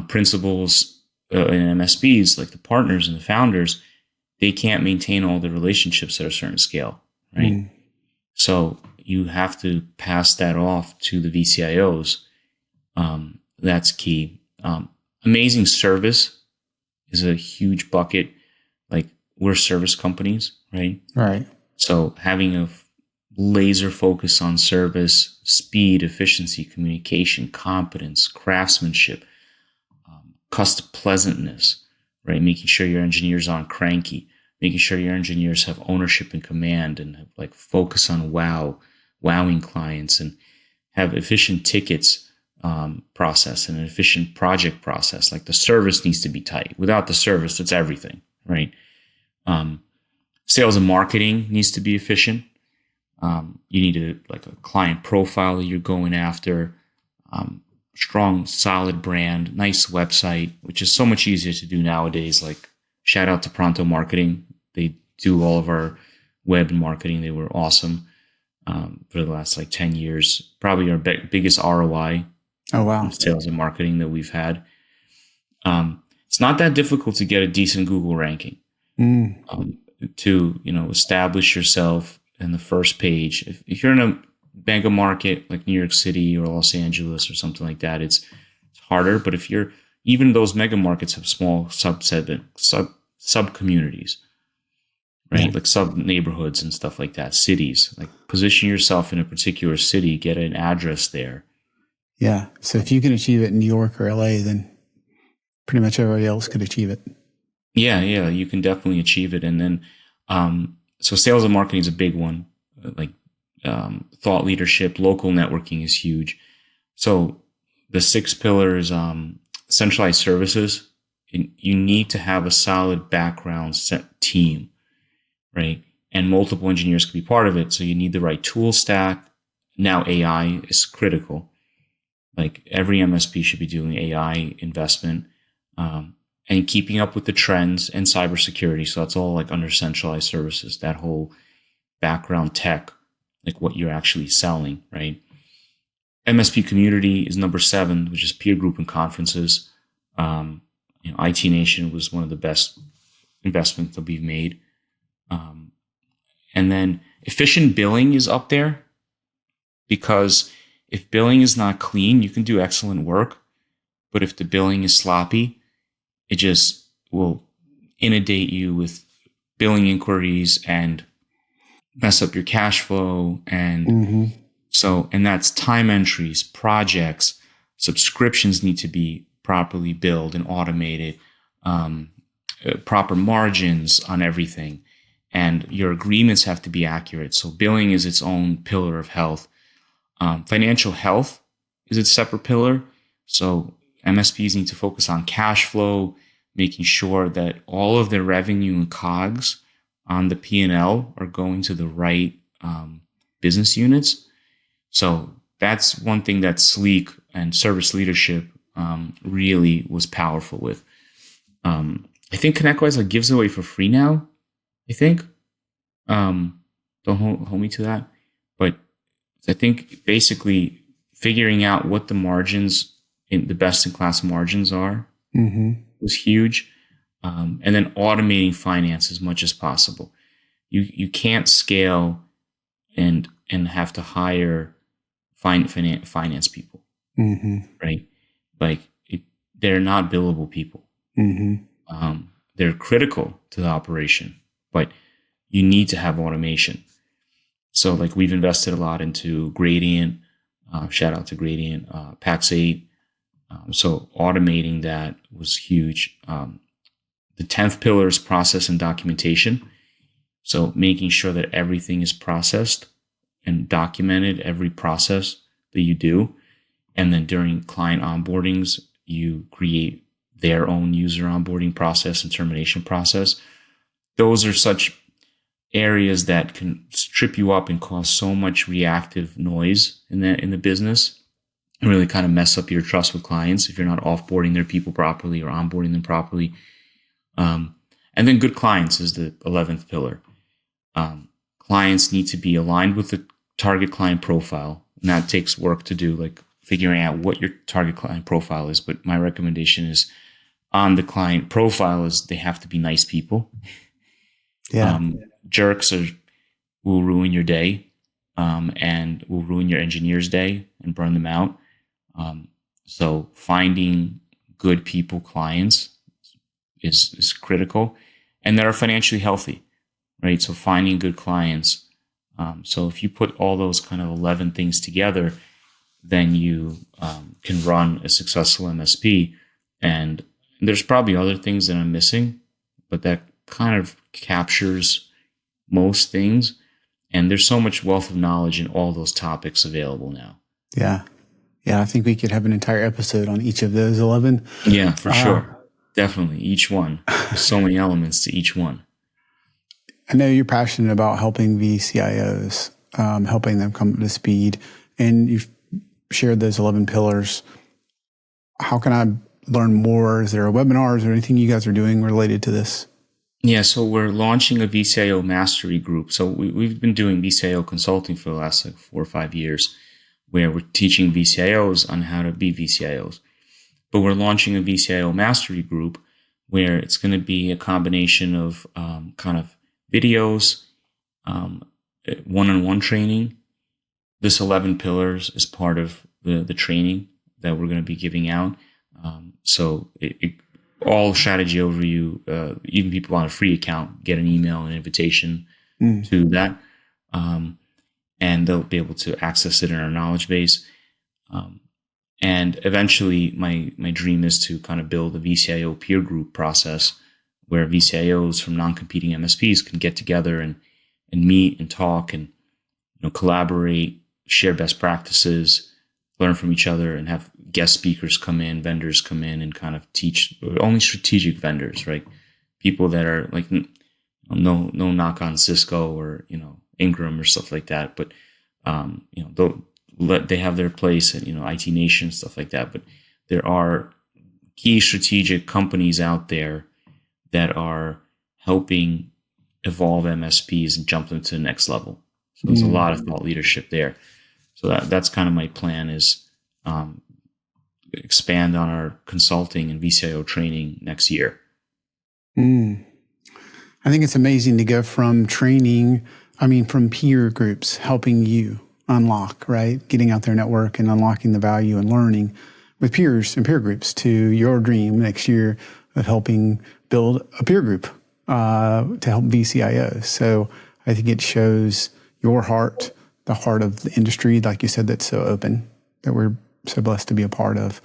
principals in MSPs, like the partners and the founders, they can't maintain all the relationships at a certain scale, right? So you have to pass that off to the VCIOs. That's key. Amazing service is a huge bucket. Like, we're service companies, right? Right. So having a laser focus on service, speed, efficiency, communication, competence, craftsmanship, pleasantness, right? Making sure your engineers aren't cranky, making sure your engineers have ownership and command, and have like focus on wowing clients, and have efficient tickets process and an efficient project process. Like, the service needs to be tight. Without the service, it's everything, right? Sales and marketing needs to be efficient. You need a client profile that you're going after, strong, solid brand, nice website, which is so much easier to do nowadays. Like, shout out to Pronto Marketing. They do all of our web marketing. They were awesome for the last 10 years. Probably our biggest ROI. Oh, wow. Sales and marketing that we've had. It's not that difficult to get a decent Google ranking. To establish yourself in the first page. If you're in a mega market like New York City or Los Angeles or something like that, it's harder. But if you're, even those mega markets have small sub communities, right? Yeah. Like sub neighborhoods and stuff like that. Cities, like, position yourself in a particular city, get an address there. Yeah. So if you can achieve it in New York or LA, then pretty much everybody else could achieve it. Yeah, you can definitely achieve it. And then, so sales and marketing is a big one. Thought leadership, local networking is huge. So the 6 pillars, centralized services, you need to have a solid background set team, right? And multiple engineers can be part of it. So you need the right tool stack. Now AI is critical. Like, every MSP should be doing AI investment, and keeping up with the trends and cybersecurity. So that's all under centralized services, that whole background tech, like what you're actually selling, right? MSP community is number 7, which is peer group and conferences. IT Nation was one of the best investments that we've made. And then efficient billing is up there, because if billing is not clean, you can do excellent work. But if the billing is sloppy, it just will inundate you with billing inquiries and mess up your cash flow. And and that's time entries, projects, subscriptions need to be properly billed and automated, proper margins on everything. And your agreements have to be accurate. So billing is its own pillar of health. Financial health is its separate pillar. So MSPs need to focus on cash flow, making sure that all of their revenue and COGS on the P&L are going to the right business units. So that's one thing that Sleek and service leadership really was powerful with. I think ConnectWise gives away for free now. I think. Don't hold me to that, but I think basically figuring out what the margins, in the best in class margins are, was huge. And then automating finance as much as possible. you can't scale and have to hire finance people, right? Like they're not billable people. They're critical to the operation, but you need to have automation. So like we've invested a lot into Gradient, shout out to Gradient, Pax8. So automating that was huge. The 10th pillar is process and documentation. So making sure that everything is processed and documented, every process that you do. And then during client onboardings, you create their own user onboarding process and termination process. Those are such areas that can strip you up and cause so much reactive noise in the business and really kind of mess up your trust with clients if you're not offboarding their people properly or onboarding them properly. And then good clients is the 11th pillar. Clients need to be aligned with the target client profile, and that takes work to do, like figuring out what your target client profile is. But my recommendation is on the client profile is they have to be nice people. Yeah. Jerks will ruin your day, and will ruin your engineer's day and burn them out. So finding good people clients is critical, and that are financially healthy, right? So finding good clients. So if you put all those kind of 11 things together, then you can run a successful MSP. And there's probably other things that I'm missing, but that kind of captures most things. And there's so much wealth of knowledge in all those topics available now. Yeah. Yeah. I think we could have an entire episode on each of those 11. Yeah, for sure. Definitely. Each one. There's so many elements to each one. I know you're passionate about helping VCIOs, helping them come to speed, and you've shared those 11 pillars. How can I learn more? Is there a webinars or anything you guys are doing related to this? Yeah, so we're launching a VCIO mastery group. So we've been doing VCIO consulting for the last 4 or 5 years, where we're teaching VCIOs on how to be VCIOs. But we're launching a VCIO mastery group where it's going to be a combination of kind of videos, one-on-one training. This 11 pillars is part of the training that we're going to be giving out. So all strategy overview, even people on a free account get an email and invitation to that. And they'll be able to access it in our knowledge base. And eventually my dream is to kind of build a VCIO peer group process where VCIOs from non-competing MSPs can get together and meet and talk and collaborate, share best practices, learn from each other, and have guest speakers come in, vendors come in and kind of teach. Only strategic vendors, right? People that are like no knock on Cisco or Ingram or stuff like that, but they have their place at IT Nation, stuff like that. But there are key strategic companies out there that are helping evolve MSPs and jump them to the next level. So there's a lot of thought leadership there. So that's kind of my plan is expand on our consulting and VCIO training next year. I think it's amazing to go from from peer groups helping you unlock, right? Getting out there network and unlocking the value and learning with peers and peer groups to your dream next year of helping build a peer group to help VCIOs. So I think it shows your heart, the heart of the industry, like you said, that's so open, that we're so blessed to be a part of.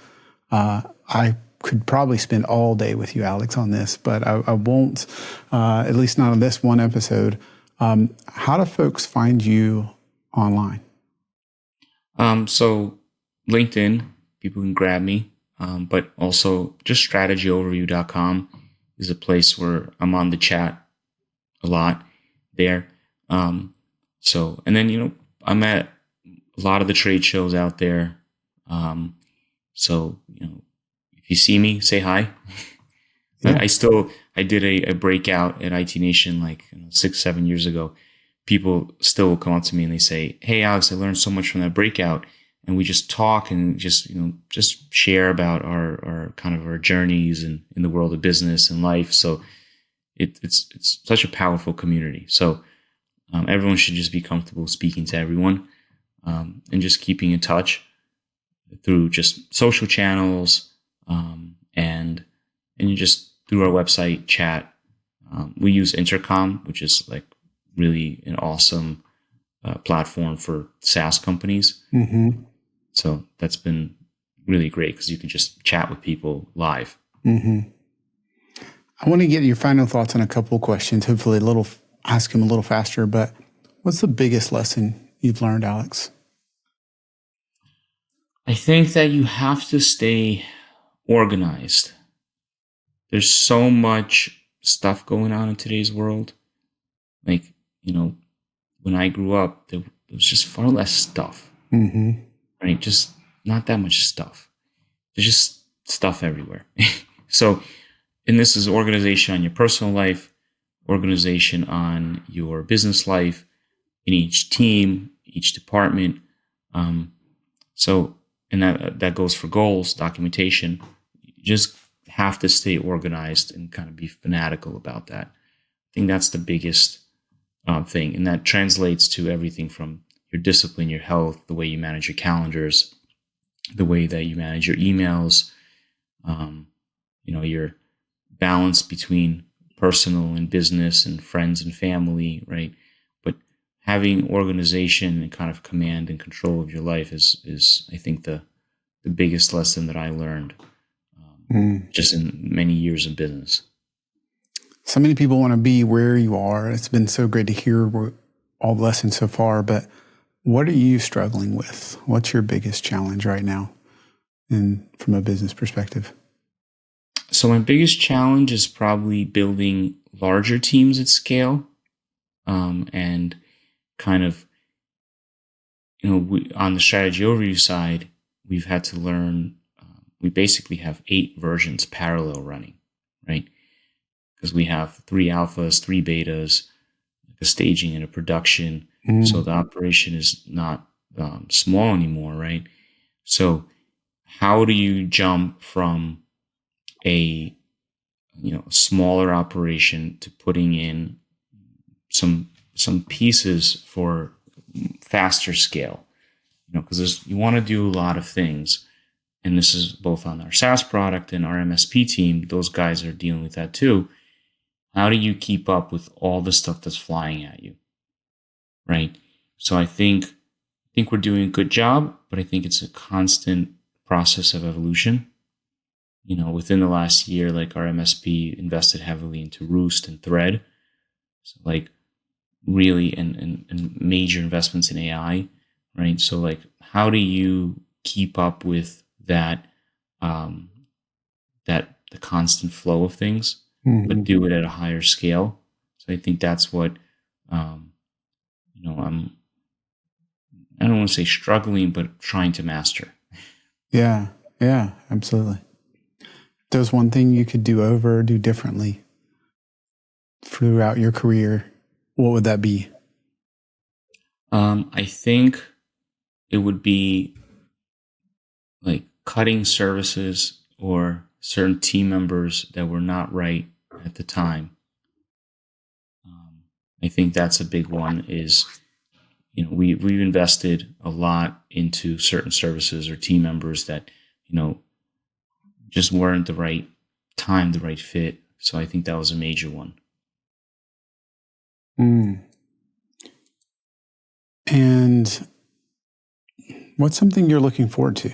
I could probably spend all day with you, Alex, on this, but I won't, at least not on this one episode. How do folks find you online? So LinkedIn, people can grab me, but also just strategyoverview.com is a place where I'm on the chat a lot there. And then, I'm at a lot of the trade shows out there. If you see me, say hi. Yeah. I did a breakout at IT Nation 6-7 years ago. People still will come up to me and they say, "Hey, Alex, I learned so much from that breakout." And we just talk and just share about our kind of our journeys in the world of business and life. So it's such a powerful community. So Everyone should just be comfortable speaking to everyone, and just keeping in touch through just social channels, and you just through our website chat. We use Intercom, which is like really an awesome platform for SaaS companies. Mm-hmm. So that's been really great because you can just chat with people live. Mm-hmm. I want to get your final thoughts on a couple of questions. Hopefully, ask them a little faster. But what's the biggest lesson you've learned, Alex? I think that you have to stay organized. There's so much stuff going on in today's world. Like, when I grew up, there was just far less stuff. Mm-hmm. Right? Just not that much stuff. There's just stuff everywhere. So, and this is organization on your personal life, organization on your business life, in each team, each department. And that goes for goals, documentation. You just have to stay organized and kind of be fanatical about that. I think that's the biggest thing. And that translates to everything from your discipline, your health, the way you manage your calendars, the way that you manage your emails, your balance between personal and business and friends and family, right? But having organization and kind of command and control of your life is I think the biggest lesson that I learned just in many years of business. So many people want to be where you are. It's been so great to hear all the lessons so far, but what are you struggling with? What's your biggest challenge right now from a business perspective? So my biggest challenge is probably building larger teams at scale, and kind of, on the strategy overview side, we've had to learn, we basically have 8 versions parallel running, right? Because we have 3 alphas, 3 betas, a staging and a production. So the operation is not small anymore, right? So how do you jump from a smaller operation to putting in some pieces for faster scale? Because you want to do a lot of things, and this is both on our SaaS product and our MSP team. Those guys are dealing with that too. How do you keep up with all the stuff that's flying at you, right? So I think we're doing a good job, but I think it's a constant process of evolution. Within the last year, like our MSP invested heavily into Roost and Thread. So like really and major investments in AI, right? So like how do you keep up with that, the constant flow of things, but do it at a higher scale? So I think that's what, I don't want to say struggling, but trying to master. Yeah, absolutely. There's one thing you could do over or do differently throughout your career, what would that be? I think it would be like cutting services or certain team members that were not right at the time. I think that's a big one is, we've invested a lot into certain services or team members that, just weren't the right time, the right fit. So I think that was a major one. And what's something you're looking forward to?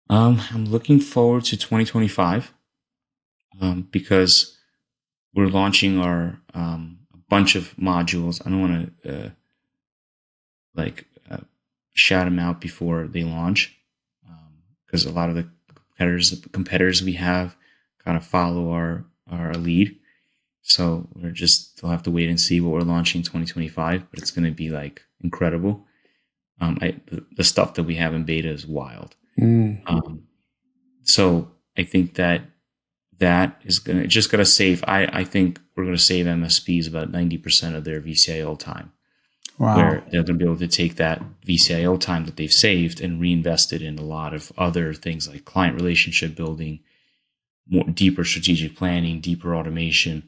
I'm looking forward to 2025 because we're launching a bunch of modules. I don't want to shout them out before they launch, because a lot of the competitors we have kind of follow our lead. So they'll have to wait and see what we're launching in 2025, but it's going to be like incredible. The stuff that we have in beta is wild. So I think that is going to save. I think we're going to save MSPs about 90% of their VCIO time. Wow. Where they're going to be able to take that VCIO time that they've saved and reinvest it in a lot of other things like client relationship building, deeper strategic planning, deeper automation.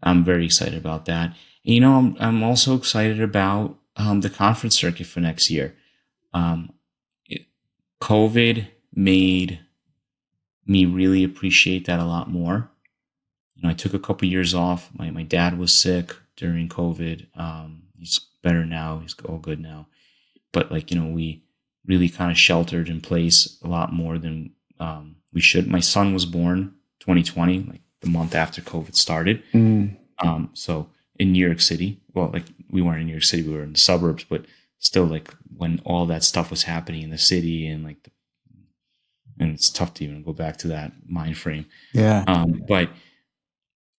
I'm very excited about that. I'm also excited about the conference circuit for next year. Um, COVID made me really appreciate that a lot more. I took a couple years off. My dad was sick during COVID. He's better now. He's all good now. But we really kind of sheltered in place a lot more than we should. My son was born 2020, like the month after COVID started. So in New York City, well, like we weren't in New York City, we were in the suburbs, but still, like when all that stuff was happening in the city, and and it's tough to even go back to that mind frame. Yeah. But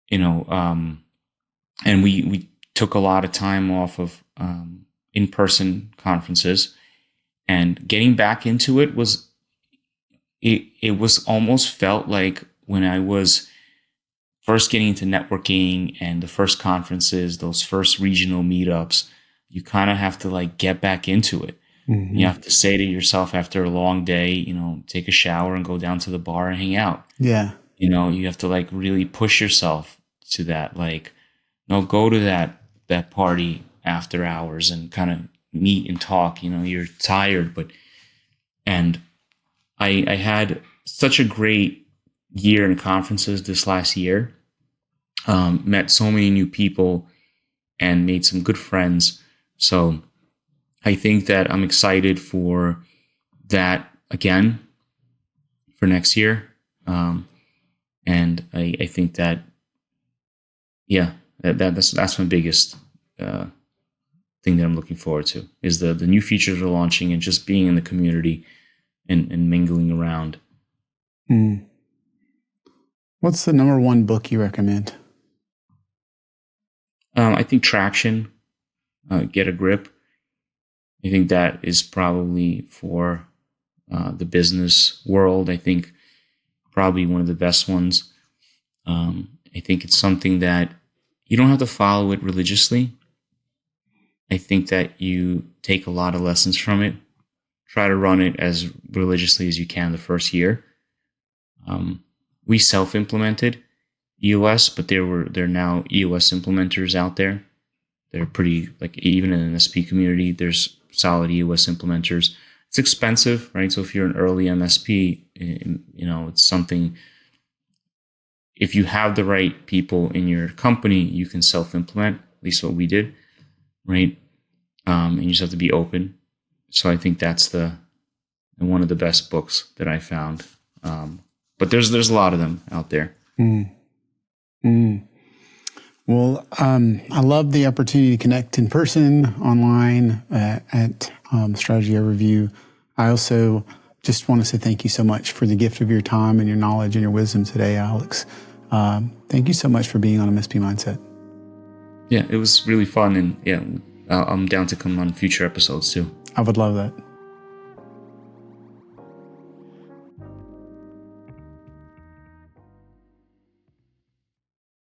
and we took a lot of time off of in-person conferences, and getting back into it was almost felt like when I was first getting into networking and the first conferences, those first regional meetups, you kind of have to like get back into it. You have to say to yourself after a long day, take a shower and go down to the bar and hang out. Yeah. You have to like really push yourself to that, like, no, go to that party after hours and kind of meet and talk. You're tired, and I had such a great year in conferences this last year. Met so many new people and made some good friends. So I think that I'm excited for that again for next year. And I think that, that's my biggest thing that I'm looking forward to is the new features we're launching and just being in the community and mingling around. What's the number one book you recommend? I think Traction, Get a Grip. I think that is probably for the business world. I think probably one of the best ones. I think it's something that you don't have to follow it religiously. I think that you take a lot of lessons from it. Try to run it as religiously as you can the first year. We self-implemented EOS, but there are now EOS implementers out there. They're pretty, like, even in the MSP community, there's solid EOS implementers. It's expensive, right? So if you're an early MSP, it's something, if you have the right people in your company, you can self-implement, at least what we did, right? And you just have to be open. So I think that's one of the best books that I found. But there's a lot of them out there. Well, I love the opportunity to connect in person, online, at Strategy Overview. I also just want to say thank you so much for the gift of your time and your knowledge and your wisdom today, Alex. Thank you so much for being on MSP Mindset. Yeah, it was really fun. And I'm down to come on future episodes too. I would love that.